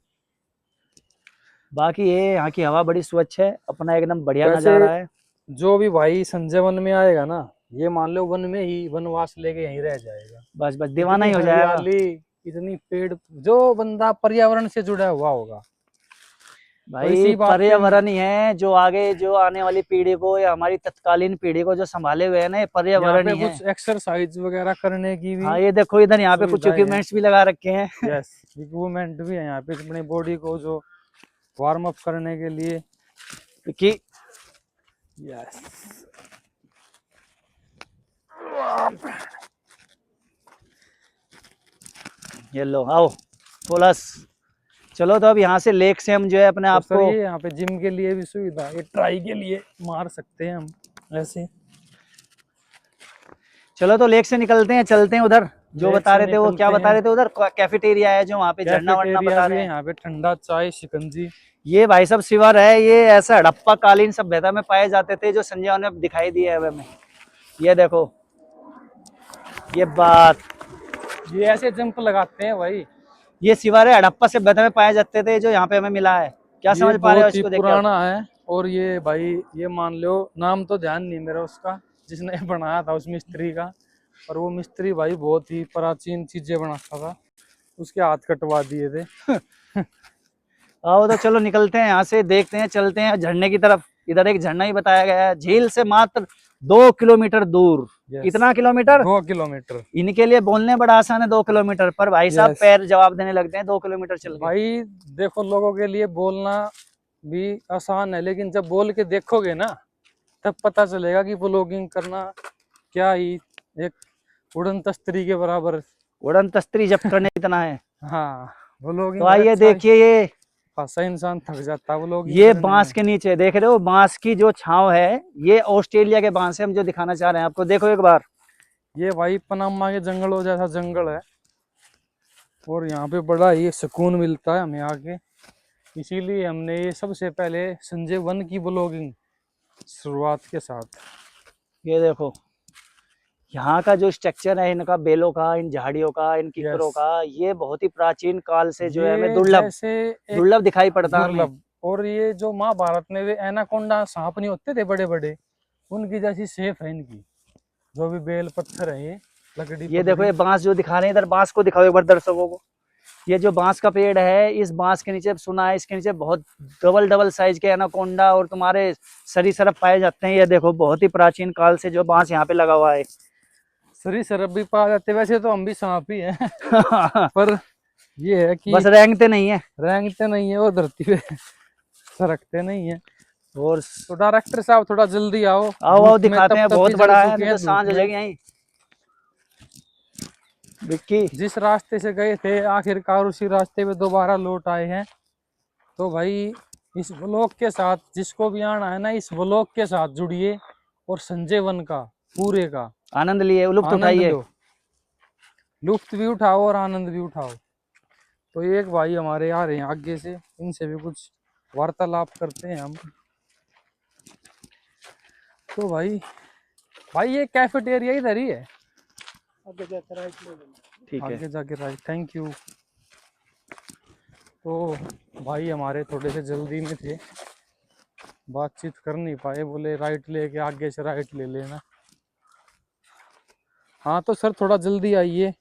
बाकी ये यहाँ की हवा बड़ी स्वच्छ है, अपना एकदम बढ़िया वैसे नजारा है। जो भी भाई संजय वन में आएगा ना, ये मान लो वन में ही वनवास लेके यहीं रह जाएगा। बस बस दीवाना ही इतनी हो जाएगा हरियाली, इतनी पेड़, जो बंदा पर्यावरण से जुड़ा हुआ होगा। भाई। इसी बात पे पर्यावरण ही है जो आगे जो आने वाली पीढ़ी को या हमारी तत्कालीन पीढ़ी को जो संभाले हुए है ना, ये यहाँ पर्यावरण पे ही है। कुछ एक्सरसाइज वगैरह करने की भी हाँ ये देखो इधर यहाँ पे कुछ सुविधाएं हैं। इक्विपमेंट्स भी लगा रखे हैं। यस, इक्विपमेंट भी है यहाँ पे अपनी बॉडी को जो वार्म अप करने के लिए। कि यस, ये लो आओ प्लस। चलो तो अब यहाँ से लेक से हम जो है अपने तो आप सर को, ये यहाँ पे जिम के लिए भी सुविधा है, ट्राई के लिए मार सकते हैं हम ऐसे। चलो तो लेक से निकलते हैं, चलते हैं उधर जो लेक बता से रहे थे, वो क्या निकलते बता हैं। रहे थे उधर कैफेटेरिया है जो वहाँ पे झरना वरना कैफेटेरिया बता भी रहे है हैं। यहाँ पे, ठंडा चाय, शिकंजी। ये भाई सब शिवर है, ये ऐसा हड़प्पा कालीन सभ्यता में पाए जाते थे जो संजय ने दिखाई दिया है हमें। ये देखो ये बात, ये ऐसे जंप लगाते हैं भाई। ये शिवर है, हड़प्पा सभ्यता में पाए जाते थे जो यहाँ पे हमें मिला है। क्या ये समझ पा रहे हो बहुत ही इसको देख के? पुराना है। और ये भाई, ये मान लो, नाम तो ध्यान नहीं मेरा उसका, जिसने बनाया था उस मिस्त्री का, और वो मिस्त्री भाई बहुत ही प्राचीन चीजें बनाता था, उसके हाथ कटवा दिए थे। आओ तो चलो निकलते हैं यहाँ से, देखते हैं, चलते हैं झरने की तरफ। इधर एक झरना ही बताया गया है, झील से मात्र 2 किलोमीटर दूर। Yes. कितना किलोमीटर? 2 किलोमीटर। इनके लिए बोलने बड़ा आसान है 2 किलोमीटर, पर भाई साहब Yes. पैर जवाब देने लगते हैं 2 किलोमीटर चल के। भाई देखो, लोगों के लिए बोलना भी आसान है, लेकिन जब बोल के देखोगे ना तब पता चलेगा कि ब्लॉगिंग करना क्या ही एक उड़न तस्तरी के बराबर। उड़न तस्तरी जब करने इतना है। हाँ, ब्लॉगिंग। तो आइए देखिए, ये खासा इंसान थक जाता है ब्लॉगिंग ये करने बांस में। के नीचे देख रहे हो, बांस की जो छांव है, ये ऑस्ट्रेलिया के बांस है, हम जो दिखाना चाह रहे हैं आपको। देखो एक बार, ये भाई पनामा के जंगलों जैसा जंगल है, और यहाँ पे बड़ा ही सुकून मिलता है हमें आके। इसीलिए हमने ये सबसे पहले संजय वन की ब्लॉगिंग शुरुआत के साथ। ये देखो यहाँ का जो स्ट्रक्चर है इनका, बेलों का, इन झाड़ियों का, इन किकरों Yes. का, ये बहुत ही प्राचीन काल से जो है ये हमें दुर्लभ जैसे एक दुर्लभ दिखाई पड़ता है हमें। दुर्लभ। और ये जो महाभारत में वे एनाकोंडा सांप नहीं होते थे बड़े बड़े, उनकी जैसी शेप है इनकी। जो भी बेल पत्थर है, ये लकड़ी ये देखो, पकड़ी। ये बांस जो दिखा रहे हैं, इधर बांस को दिखाओ एक बार दर्शकों को। ये जो बांस का पेड़ है, इस बांस के नीचे सुना है इसके नीचे बहुत डबल डबल साइज के एनाकोंडा और तुम्हारे सरीसृप पाए जाते हैं। ये देखो, बहुत ही प्राचीन काल से जो बांस यहाँ पे लगा हुआ है। सरीसृप भी पाए जाते हैं, वैसे तो हम भी सांप ही हैं। पर ये है कि बस रेंगते नहीं है, रेंगते नहीं है, वो धरती पे सरकते नहीं है। और तो डायरेक्टर साहब थोड़ा जल्दी आओ। आओ आओ धूप में दिखाते हैं, तप-तप बहुत भी बड़ा जल है, चुके नहीं हैं तो सांझ धूप हो में। जाएगी यहीं। विक्की, जिस रास्ते से गए थे आखिरकार उसी रास्ते पे दोबारा लौट आए हैं। तो भाई इस व्लॉग के साथ जिसको भी आना है ना, इस व्लॉग के साथ जुड़िए और संजय वन का पूरे का आनंद लिए, लुत्फ आनंद उठाइए। लो, लुत्फ भी उठाओ और आनंद भी उठाओ। तो एक भाई हमारे आ रहे हैं आगे से, इनसे भी कुछ वार्तालाप करते हैं हम। तो भाई ये कैफेटेरिया इधर ही है, ठीक है, आगे जाके राइट। Thank you. तो भाई हमारे थोड़े से जल्दी में थे, बातचीत कर नहीं पाए, बोले राइट लेके आगे से राइट ले लेना। हाँ तो सर थोड़ा जल्दी आइए,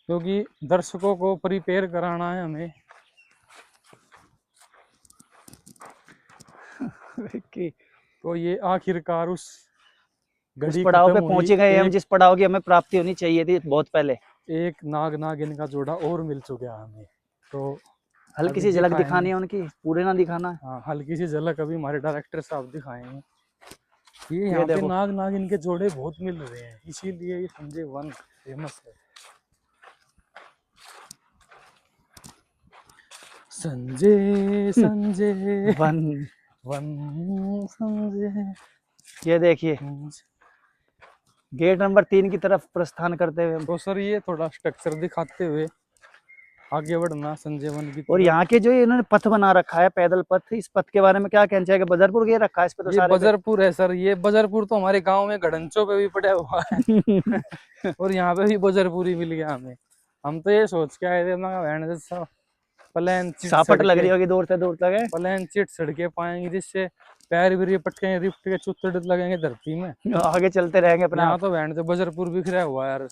क्योंकि दर्शकों को प्रिपेयर कराना है हमें। विक्की, तो ये आखिरकार उस उस घड़ी पड़ाव पे खत्म पहुंच हुई। गए हम जिस पड़ाव की हमें प्राप्ति होनी चाहिए थी बहुत पहले। एक नाग नागिन का जोड़ा और मिल चुका है हमें। तो हल्की अभी सी झलक दिखाएंगे। दिखानी है उनकी, पूरे ना दिखाना है। हाँ, हल्की सी झलक अभी हमारे डायरेक्टर साहब दिखाएंगे। ये ये यहाँ पे देखो, नाग नागिन के जोड़े बहुत मिल रहे हैं, इसीलिए ये संजय वन फेमस है। संजय संजय वन। वन संजय। ये देखिए, गेट नंबर 3 की तरफ प्रस्थान करते हुए हम। तो सर ये थोड़ा स्ट्रक्चर दिखाते हुए आगे बढ़ना संजय वन की और तरफ। यहाँ के जो इन्होंने पथ बना रखा है, पैदल पथ, इस पथ के बारे में क्या कहना चाहेगा? बदरपुर के रखा है इस पे तो ये सारे पे। बजरपुर है सर। ये बजरपुर तो हमारे गांव में गड़ंचों पे भी पड़ा हुआ है। और यहाँ पे भी बजरपुर ही मिल गया हमें। हम तो ये सोच के आए थे, मैं बहन जैसा प्लेन चिट सापट लग रही सड़के, होगी दूर से दूर तक है। प्लेन चिट सड़के पाएंगे जिससे पैर भी पटके रिफ्ट के चुत्तर लगेंगे धरती में। आगे चलते रहेंगे अपना। यहाँ तो बहन से बजरपुर बिखरा हुआ है यार,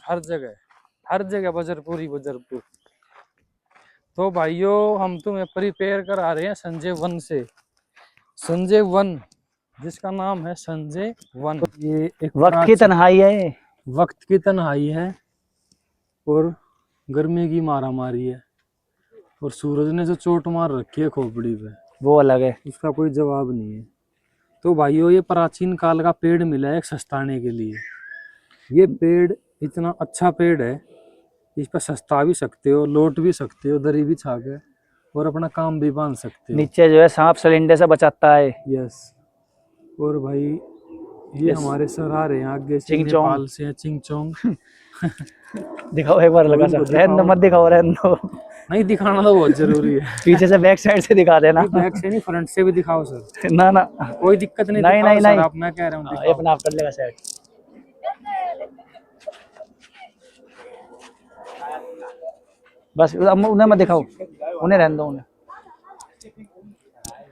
हर जगह बजरपुर ही बजरपुर। तो भाइयों हम तुम्हें प्रिपेयर करा रहे हैं संजय वन से। संजय वन जिसका नाम है संजय वन। ये एक वक्त की तन्हाई है, वक्त की तन्हाई है, और गर्मी की मारामारी है, और सूरज ने जो चोट मार रखी है खोपड़ी पे, वो अलग है। उसका कोई जवाब नहीं है। तो भाइयों ये प्राचीन काल का पेड़ मिला है एक सस्ताने के लिए। ये पेड़ इतना अच्छा पेड़ है, इस पर सस्ता भी सकते हो, लोट भी सकते हो दरी बिछा के, और अपना काम भी बांध सकते हो। नीचे जो है सांप सलिंडे से बचाता है। यस। और भाई ये यस। हमारे सर आ रहे हैं आगे से, चिंग चोंग। नेपाल से है, चिंग चोंग। दिखाओ एक बार, लगा इनको सा रहने दो, मत दिखाओ, रहने दो। नहीं, दिखाना तो बहुत जरूरी है। पीछे से बैक साइड से दिखा देना। बैक से नहीं, फ्रंट से भी दिखाओ सर, ना ना, कोई दिक्कत नहीं। नहीं दिखाओ नहीं सर, नहीं, आप, मैं कह रहा हूँ ये दिखाओ। अपना आप कर लेगा साइड। बस उन्हें मत दिखाओ, उन्हें रहने दो, उन्हें।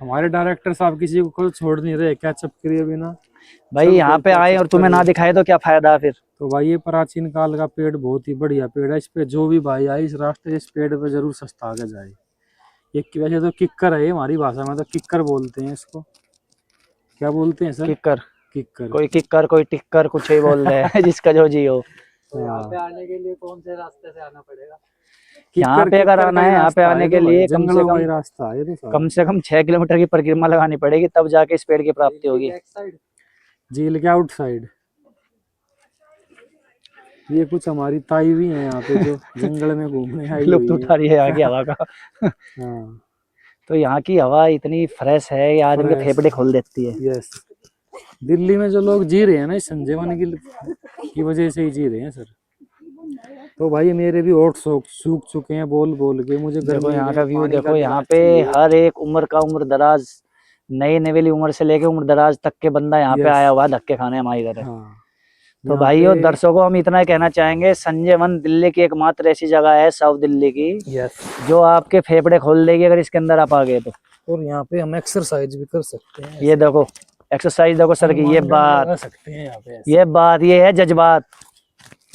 हमारे डायरेक्टर साहब किसी को छोड़ नहीं रहे कैचअप किए बिना। भाई चल यहाँ पे देखो, आए और चक्कर तुम्हें ना है। दिखाए तो क्या फायदा फिर। तो भाई ये प्राचीन काल का पेड़ बहुत ही बढ़िया पेड़ है। इस पे जो भी भाई आए इस रास्ते इस पेड़ पे जरूर सस्ता के जाए। ये वैसे तो किक्कर है, हमारी भाषा में तो किक्कर बोलते हैं इसको। क्या बोलते हैं सर? किक्कर, किक्कर। कोई किक्कर कोई टिक्कर कुछ ही बोल रहे हैं जिसका जो जी हो। तो यहाँ पे आने के लिए कौन से रास्ते से आना पड़ेगा? यहाँ किक्कर पे अगर किक्कर आना का ही है, यहाँ पे रास्ता आने है के तो भाई, लिए जंगलों का ही रास्ता है ये तो सारा। कम से कम 6 किलोमीटर की परिक्रमा लगानी पड़ेगी, तब जाके इस पेड़ की प्राप्ति होगी। बैक साइड झील के आउट साइड। ये कुछ हमारी ताई भी है यहाँ पे जो जंगल में घूमने आई लुप्त हुई उठा रही है यहाँ की हवा का। है। हाँ तो यहाँ की हवा इतनी फ्रेश है, ये आदमी के Fresh। फेफड़े खोल देती है। यस। दिल्ली में जो लोग जी रहे हैं ना इस संजीवनी की वजह से ही जी रहे हैं सर। तो भाई मेरे भी ओठ सूख चुके हैं बोल बोल के। मुझे देखो गर्मी यहाँ का में व्यू, पानी का देखो यहाँ गिलास पे चाहिए। हर एक उम्र का, उम्र दराज, नई नवेली उम्र से लेके उम्र दराज तक के बंदा यहाँ पे Yes। आया हुआ है धक्के खाने हमारी तरह। हाँ तो यहाँ भाइयों पे दर्शकों हम इतना ही कहना चाहेंगे, संजय वन दिल्ली की एकमात्र ऐसी जगह है साउथ दिल्ली की यस। जो आपके फेफड़े खोल देगी अगर इसके अंदर आप आ गए तो। और यहाँ पे हम एक्सरसाइज भी कर सकते हैं। ये देखो एक्सरसाइज, देखो सर की ये हनुमान गन लगा बात, सकते हैं यहाँ पे ऐसे। ये बात, ये है जज्बात।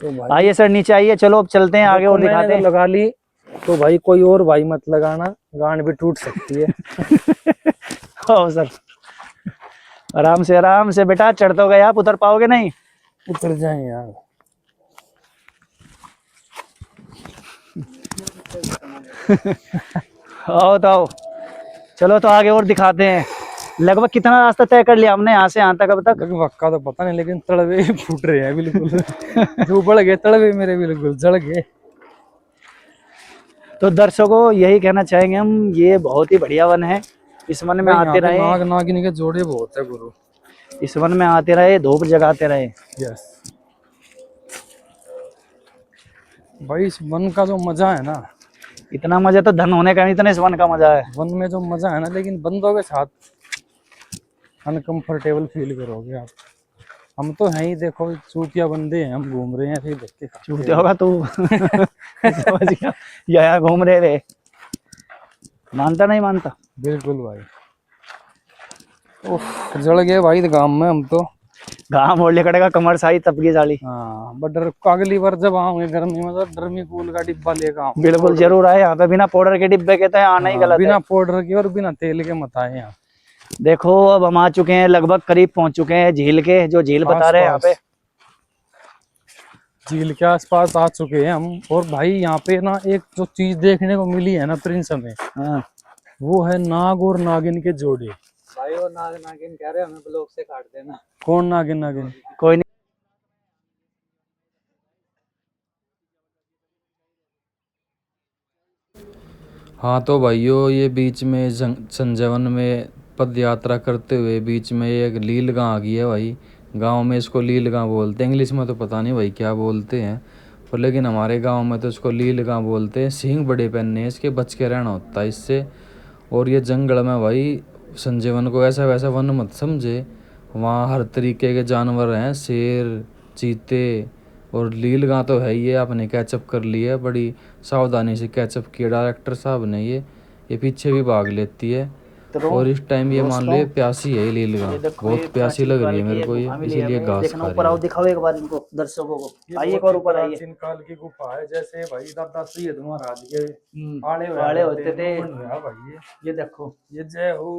तो भाई आइए सर नीचे आइए, चलो अब चलते हैं आगे देखो और मैंने दिखाते तो हैं। लगा ली तो भाई कोई और भाई मत लगाना, गांड भी टूट सकती है। ओ सर आराम से बेटा, चढ़ तो गए आप, उतर पाओगे नहीं। उतर जाए यार। आओ तो आओ, चलो तो आगे और दिखाते हैं। लगभग कितना रास्ता तय कर लिया हमने यहाँ से यहाँ तक अब तक? लगभग पक्का तो पता नहीं लेकिन तड़वे फूट रहे हैं बिल्कुल। जो बढ़ गए तड़वे मेरे बिल्कुल जड़ गए। तो दर्शकों यही कहना चाहेंगे हम, ये बहुत ही बढ़िया वन है। इस वन में भाई आते यहाँ पे रहे, नाग नागिन के जोड़े बहुत है गुरु। इस वन में आते रहे, धूप जगाते रहे। यस। भाई इस वन का जो मजा है ना, इतना मजा तो धन होने का नहीं, इतना इस वन का मजा है। वन में जो मजा है ना, लेकिन बंदों के साथ अनकंफर्टेबल फील करोगे आप। हम तो हैं ही देखो चूतिया बंदे हैं, हम घूम रहे हैं ऐसे ही देख के खाते छूटते हैं। होगा तू। समझ गया, यहाँ घूम रहे रे, मानता नहीं मानता। बिल्कुल भाई। ओह जड़ गए भाई गांव में हम तो। घाम ओढ़ले कटेगा, कमर साई तब की साली। हाँ बट अगली बार जब आऊंगे गर्मी में तो डर्मी कूल का डिब्बा लेकर आऊंगा। बिल्कुल जरूर आए, यहाँ पे बिना पाउडर के डिब्बे के तो आना ही गलत बिना है। पाउडर के और बिना तेल के मत आए यहाँ। देखो अब हम आ चुके हैं, लगभग करीब पहुंच चुके हैं झील के, जो झील बता रहे हैं यहाँ पे। झील के आसपास आ चुके हैं हम। और भाई यहाँ पे ना एक जो चीज देखने को मिली है ना प्रिंस हमें, हाँ। वो है नाग और नागिन के जोड़े। भाई और नाग नागिन कह रहे हैं हमें ब्लॉक से काट देना। कौन नागिन नागिन? कोई नहीं। हाँ तो भाइयों ये बीच में संजयवन में पद यात्रा करते हुए बीच में एक लील गाँव आ गई है भाई। गांव में इसको लील गाँव बोलते हैं, इंग्लिश में तो पता नहीं भाई क्या बोलते हैं, पर लेकिन हमारे गांव में तो इसको लील गाँव बोलते हैं। सींग बड़े पहनने हैं इसके, बच के रहना होता है इससे। और ये जंगल में भाई संजयवन को ऐसा वैसा वन मत समझे, वहाँ हर तरीके के जानवर हैं, शेर चीते। और लील गाँव तो है ही है, आपने कैचअप कर लिया है, बड़ी सावधानी से कैचअप किया डायरेक्टर साहब ने। ये पीछे भी भाग लेती है। और इस टाइम ये मान लो ये प्यासी है लील गाँव, बहुत प्यासी लग रही है मेरे को ये, इसीलिए घास देखना खा ऊपर रही आओ, है। दिखाओ एक बार इनको दर्शकों को। आइए एक और ऊपर आइए। प्राचीन काल की गुफा है, जैसे भाई दादा सैयद महाराज के वाले होते थे। भाई ये देखो, ये जय हो।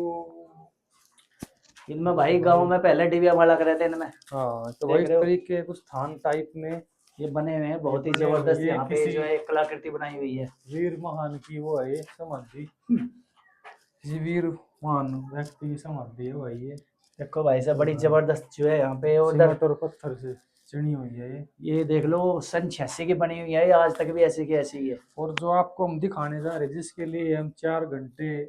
इनमें भाई गांव में पहले डिबिया बाला करे थे इनमें। हाँ तो देख भाई इस रहे हो? तरीके कुछ स्थान टाइप में ये बने हुए हैं, बहुत ही बने हुए जबरदस्त। ये यहाँ पे किसी- जो है एक कलाकृति बनाई हुई है। वीर महान की वो है ये समाधि। किसी वीर महान व्यक्ति की समाधि है भाई ये। देखो भाई साहब बड़ी जबरदस्त जो है यहाँ पे। और सीमेंट और पत्थर से चढ़ी हुई है ये। ये देख लो, सन 86 की बनी हुई है, ये आज तक भी ऐसी की ऐसी ही है। और जो आपको हम दिखाने जा रहे हैं, जिसके लिए हम 4 घंटे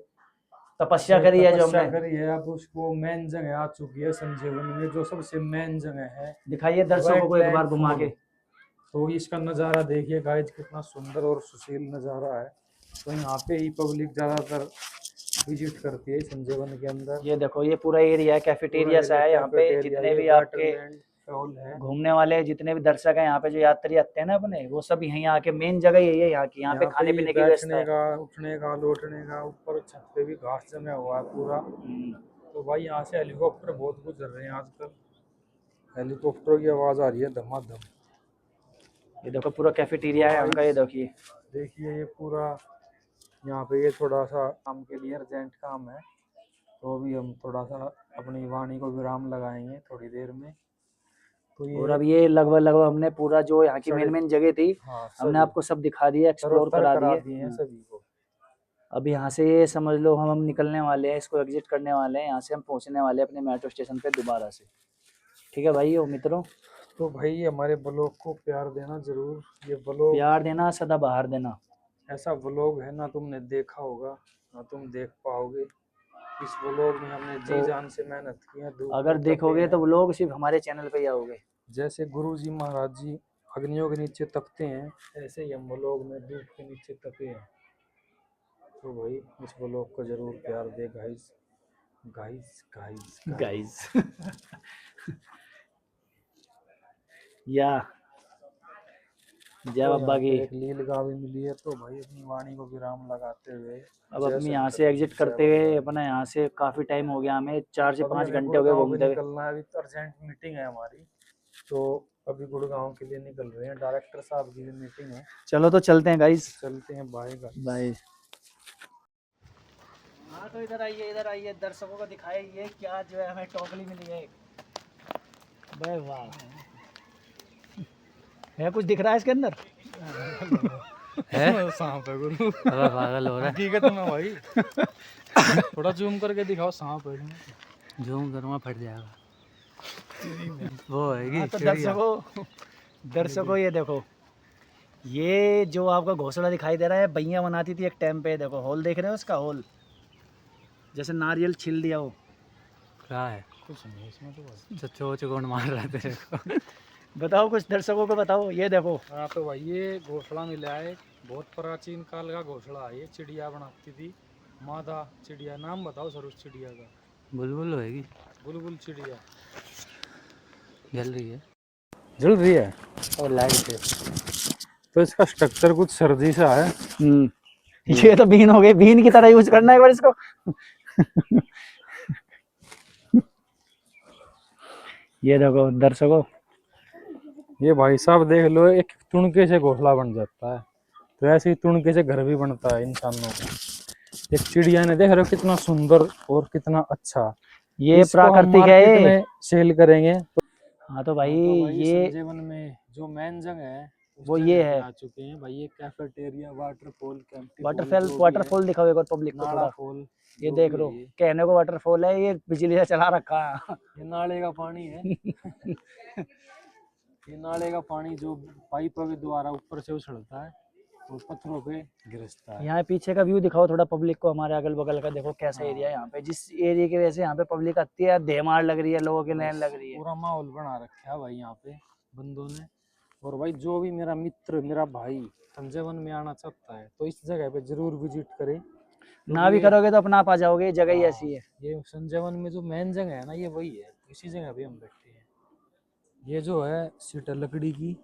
तपस्या करी है जो तपस्या हमने। करी है, अब उसको मेन जगह आ चुकी है संजीवन में, जो सबसे मेन जगह है। दिखाइए दर्शकों को एक बार घुमा के। तो इसका नज़ारा देखिए गाइस, कितना सुंदर और सुशील नज़ारा है। तो यहाँ पे ही पब्लिक ज़्यादातर विजिट करती है संजीवन के अंदर। ये देखो ये पूरा एरिया है, कैफेटेरिया सा है यहाँ पे। जितने भी आपके घूमने वाले, जितने भी दर्शक हैं यहाँ पे, जो यात्री आते हैं ना अपने, वो सब यहीं आके मेन जगह यही है यहाँ की। यहाँ पे खाने पीने की व्यवस्था है। का, उठने का, लौटने का, ऊपर छत पे भी घास जमा हुआ है पूरा। तो भाई यहाँ से हेलीकॉप्टर बहुत गुजर रहे हैं आजकल। हेलीकॉप्टर की आवाज आ रही है धमाधम। ये देखो पूरा कैफेटेरिया है उनका, ये देखिए। देखिए ये पूरा यहाँ पे ये थोड़ा सा काम के लिए अर्जेंट काम है, तो अभी हम थोड़ा सा अपनी वाणी को विराम लगाएंगे थोड़ी देर में। तो और ये अब ये लगभग लगभग हमने पूरा जो यहाँ की मेन सड़क- मेन जगह थी, हाँ हमने सभी आपको सब दिखा दिया, एक्सप्लोर सरोत्तर करा करा दिए। दिए हैं सभी को। अब यहाँ से ये समझ लो हम निकलने वाले हैं, इसको एग्जिट करने वाले हैं, यहाँ से हम पहुँचने वाले हैं अपने मेट्रो स्टेशन पे दोबारा से। ठीक है भाई और मित्रों, तो भाई हमारे ब्लॉग को प्यार देना जरूर। ये ब्लॉग प्यार देना, सदा बाहर देना। ऐसा ब्लॉग है ना तुमने देखा होगा ना तुम देख पाओगे। इस ब्लॉग में हमने जी तो जान से मेहनत की है, धूप अगर में तपे देखोगे हैं। तो वो लोग सिर्फ हमारे चैनल पे ही आओगे। जैसे गुरु जी महाराज जी अग्नियों के नीचे तपते हैं, ऐसे ही हम ब्लॉग में धूप के नीचे तपे हैं। तो भाई इस ब्लॉग को जरूर प्यार दे गाइस गाइस गाइस गाइस या जय तो बाबा यहाँ की। पे एक लील गाय भी मिली है, तो भाई अपनी वाणी को विराम लगाते हुए अब जय अपनी यहाँ शंकर, से एग्जिट जय करते हुए बाबा। अपना यहाँ से काफी टाइम हो गया, हमें 4 से अभी 5 हमें घंटे हो गए गुड़गांव भी घूमते हुए। निकलना है, अभी अर्जेंट मीटिंग है हमारी, तो अभी गुड़गांव के लिए निकल रहे हैं। डायरेक्टर साहब की भी मीटिंग है। चलो तो चलते हैं गाइस, चलते हैं, बाय गाइस। बाय। हाँ तो इधर आइए, दर्शकों को दिखाइए क्या जो है हमें टोकरी मिली है। भाई वाह, है कुछ दिख रहा है इसके अंदर? है सांप है गुरु। अबे पागल हो रहा है। हकीकत में भाई थोड़ा जूम करके दिखाओ, सांप है। जूम करूँगा फट जाएगा। वो है हाँ, तो दर्शकों ये देखो, ये जो आपका घोंसला दिखाई दे रहा है भैया बनाती थी एक टाइम पे। देखो होल देख रहे हो उसका, होल जैसे नारियल छिल दिया हो। क्या है? कुछ नहीं इसमें तो बस चोच कौन मार रहा है तेरे को? बताओ कुछ दर्शकों को बताओ। ये देखो, हाँ तो भाई ये घोंसला मिला है, बहुत प्राचीन काल का घोंसला है। ये चिड़िया बनाती थी, मादा चिड़िया। नाम बताओ सर उस चिड़िया का। बुलबुल होएगी। बुलबुल चिड़िया जल रही है जल रही है और लाइट है। तो इसका स्ट्रक्चर कुछ सर्दी सा है। ये तो बीन हो गई, बीन की तरह यूज करना है एक बार इसको। ये देखो दर्शकों, ये भाई साहब देख लो, एक तुणके से घोंसला बन जाता है, तो ऐसे ही तुणके से घर भी बनता है इंसानों का। एक चिड़िया ने देख रहे हो कितना सुंदर और कितना अच्छा। ये इसको हम प्राकृतिक है मार्केट ये। में सेल करेंगे। हाँ तो भाई, तो भाई ये संजीवन में जो मेन जगह है उस वो जगह ये पे है। आ चुके हैं भाई। ये कैफेटेरिया, वाटरफॉल, वाटरफॉल दिखाओ एक बार पब्लिक को नाड़ा थोड़ा। फॉल, ये जो देख भी लो, है ये। कहने को वाटरफॉल है, ये बिजली से चला रखा है। ये नाले का पानी है। ये नाले का पानी जो पाइपों के द्वारा ऊपर से उछलता है और पत्थरों पे गिरता है। यहाँ पीछे का व्यू दिखाओ थोड़ा पब्लिक को, हमारे अगल बगल का देखो कैसा हाँ। एरिया है यहाँ पे। जिस एरिया की वजह से यहाँ पे पब्लिक आती है, देमार लग रही है, लोगों की लाइन लग रही है। पूरा माहौल बना रखा है भाई यहाँ पे बंदों ने। और भाई जो भी मेरा मित्र, मेरा भाई संजीवन में आना चाहता है तो इस जगह पे जरूर विजिट करे। ना भी करोगे तो अपना आप आ जाओगे, ये जगह ही हाँ, ऐसी है। ये संजीवन में जो मेन जगह है ना, ये वही है। इसी जगह पे हम बैठे हैं। ये जो है सीट है लकड़ी की,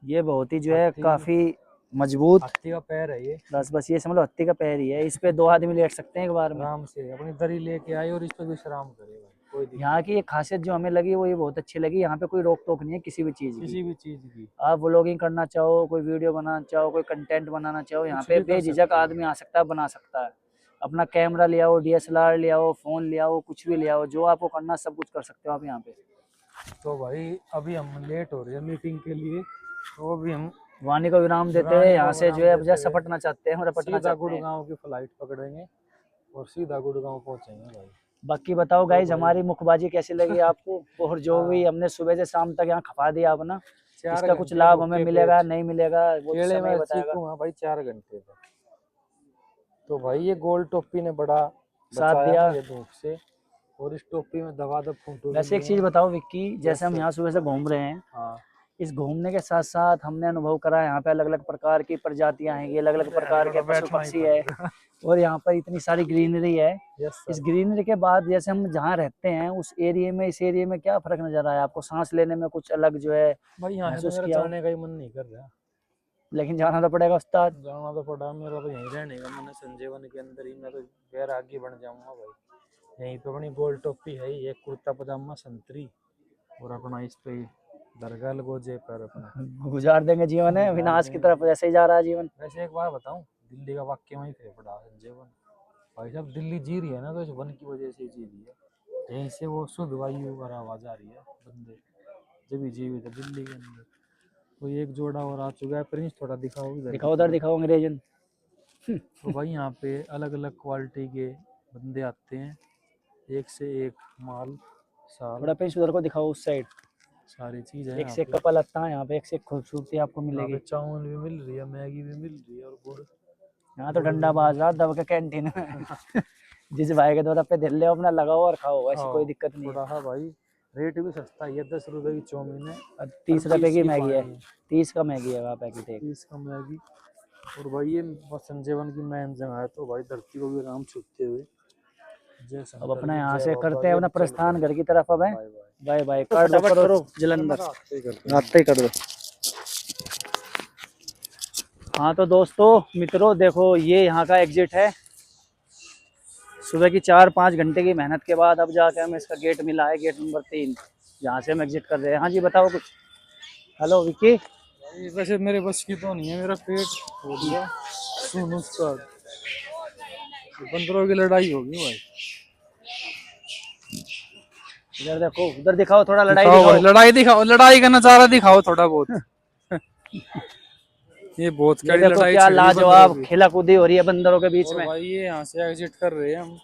ये बहुत ही जो है हाथी काफी मजबूत। हाथी का पैर है ये। बस ये समझ लो हत्ती का पैर ही है, इस पे 2 आदमी लेट सकते हैं एक बार में। आराम से अपनी दरी लेके आए और इस पे विश्राम करे भाई, कोई दिक्कत यहाँ की एक खासियत जो हमें लगी वो ये बहुत अच्छी लगी, यहाँ पे कोई रोक टोक नहीं है किसी भी चीज की। किसी भी चीज की। आप व्लॉगिंग करना चाहो, कोई वीडियो बनाना चाहो, कोई कंटेंट बनाना चाहो, यहाँ कुछ पे भी कर बेझिझक सकते हो। आदमी आ सकता है, बना सकता है। अपना कैमरा ले आओ, DSLR ले आओ, फोन ले आओ, कुछ भी ले आओ, जो आपको करना सब कुछ कर सकते हो आप यहाँ पे। तो भाई अभी हम लेट हो रहे हैं मीटिंग के लिए, तो अभी हम वाणी को विराम देते वाणी हुए को यहाँ से जो है विराम अब देते हुए सपटना चाहते हैं, रपटना सीधा चाहते हैं। गुड़गांव की फ्लाइट पकड़ेंगे और सीधा गुड़गांव पहुंचेंगे भाई। बाकी बताओ गाइज, भाई- हमारी मुखबाजी कैसी लगी आपको? और जो भी हमने सुबह से शाम तक यहाँ खपा दिया अपना, 4 इसका कुछ घंटे लाभ हमें भूखे मिलेगा पेट। नहीं मिलेगा वो तो केले समय में बताएगा। चीकूंगा भाई 4 घंटे तक। तो भाई ये गोल टोपी ने बड़ा साथ बचाया दिया। मुझे धूप से, और इस टोपी में दबा फोटो। वैसे एक चीज बताओ विक्की, जैसे हम sir। यहाँ सुबह से घूम रहे हैं, हाँ इस घूमने के साथ साथ हमने अनुभव करा यहाँ पे अलग अलग प्रकार की प्रजातियां हैं, अलग अलग प्रकार के पशु पक्षी है, और यहाँ पर इतनी सारी ग्रीनरी है। यस इस सर। ग्रीनरी के बाद जैसे हम जहाँ रहते हैं उस एरिया में, इस एरिया में क्या फर्क नजर आया आपको? सांस लेने में कुछ अलग जो है भाई यहाँ से तो महसूस मेरा किया हो? जाने का ही मन नहीं कर रहा। लेकिन जाना तो पड़ेगा उस्ताद। जाना तो पड़ा, मेरा तो यहीं रहने का मन है संजीवन के अंदर ही। मैं तो बैरागी बन जाऊंगा भाई। यहीं पे अपनी गोल टोपी है, एक कुर्ता पजामा संतरी, और अपना इस पे दरगाह लगोजे पर अपना गुजार देंगे जीवन है, विनाश की तरफ जैसे ही जा रहा है जीवन। वैसे एक बात बताऊं, दिल्ली का वाक्य वहीं पे पड़ा है जीवन। भाई साहब दिल्ली जी रही है ना, तो इस वन की वजह से जी रही है। यहीं से वो शुद्ध वायु और आवाज आ रही है, बंदे जब भी जीवित है दिल्ली के अंदर। तो एक जोड़ा और आ चुका है, प्रिंस थोड़ा दिखाओ इधर। दिखाओ उधर, दिखाओ अंग्रेजन। तो भाई यहाँ पे अलग अलग क्वालिटी के बंदे आते हैं, एक से एक माल साल थोड़ा पेश उधर को दिखाओ, उस साइड। सारी चीज है एक यहाँ से एक पे। कपल आता है यहाँ पे, एक से एक खूबसूरती आपको यहाँ मिलेगी। पे चाउमीन भी मिल रही है, मैगी भी मिल रही है और गुड़। यहाँ तो डंडा बाज रहा दब के कैंटीन में। जिस भाई के द्वारा पे दिल ले अपना लगाओ और खाओ, ऐसी कोई दिक्कत नहीं थोड़ा है। हाँ भाई, रेट भी सस्ता ही है, 10 रुपए की चाउमीन है, और 30 रुपए की मैगी है, पानी 30 का मैगी है वहाँ पैकेट एक। 30 का मैगी। और भाई ये बस संजीवन की मेन जगह है, तो भाई धरती को भी राम छूते हुए जय अब शंकर अपना जी, यहाँ जय से बाबा करते हैं जी, अपना चल प्रस्थान रहे घर की तरफ। अब है बाय बाय। बाय बाय, कर दो करो जलंधर, आते ही करते हैं। आते ही कर दो। हाँ तो दोस्तों मित्रों देखो, ये यहाँ का एग्जिट है। सुबह की 4-5 घंटे की मेहनत के बाद अब जाके हमें इसका गेट मिला है, गेट नंबर 3, जहाँ से हम एग्जिट कर रहे हैं। हाँ जी बताओ कुछ। हेलो विक्की। भाई वैसे मेरे बस की तो नहीं है, मेरा पेट हो गया सुन उसका, 15 की लड़ाई होगी भाई। इधर देखो, उधर दिखाओ, थोड़ा लड़ाई दिखाओ भाई, दिखाओ। लड़ाई दिखाओ, लड़ाई का नजारा दिखाओ थोड़ा बहुत। ये बहुत ये कड़ी देखो लड़ाई क्या छिड़ रही है बंदरों लाजवाब की। खेला कूदी हो रही है बंदरों के बीच और में। भाई ये यहाँ से एग्जिट कर रहे हैं हम,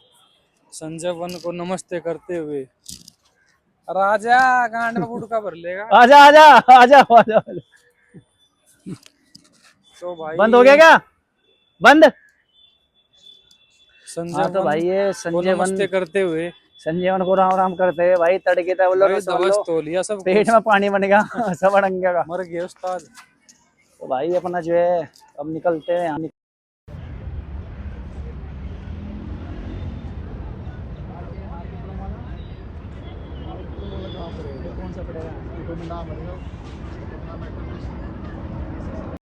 संजय वन को नमस्ते करते हुए। राजा गांड में गुटका भर लेगा। आजा आजा आजा आजा। तो भाई बंद हो गया क्या? बंद। संजय हाँ तो वन भाई ये को संजय वन, नमस्ते करते हुए संजय वन को राम राम करते हैं भाई। तड़के था बोलो भाई तो समझ दबस लो तो लिया सब पेट कुछ, में पानी बन गया सब अड़ंगे का। मर गए उस्ताद। तो भाई अपना जो है अब निकलते हैं यहाँ। कौन सा पड़ेगा?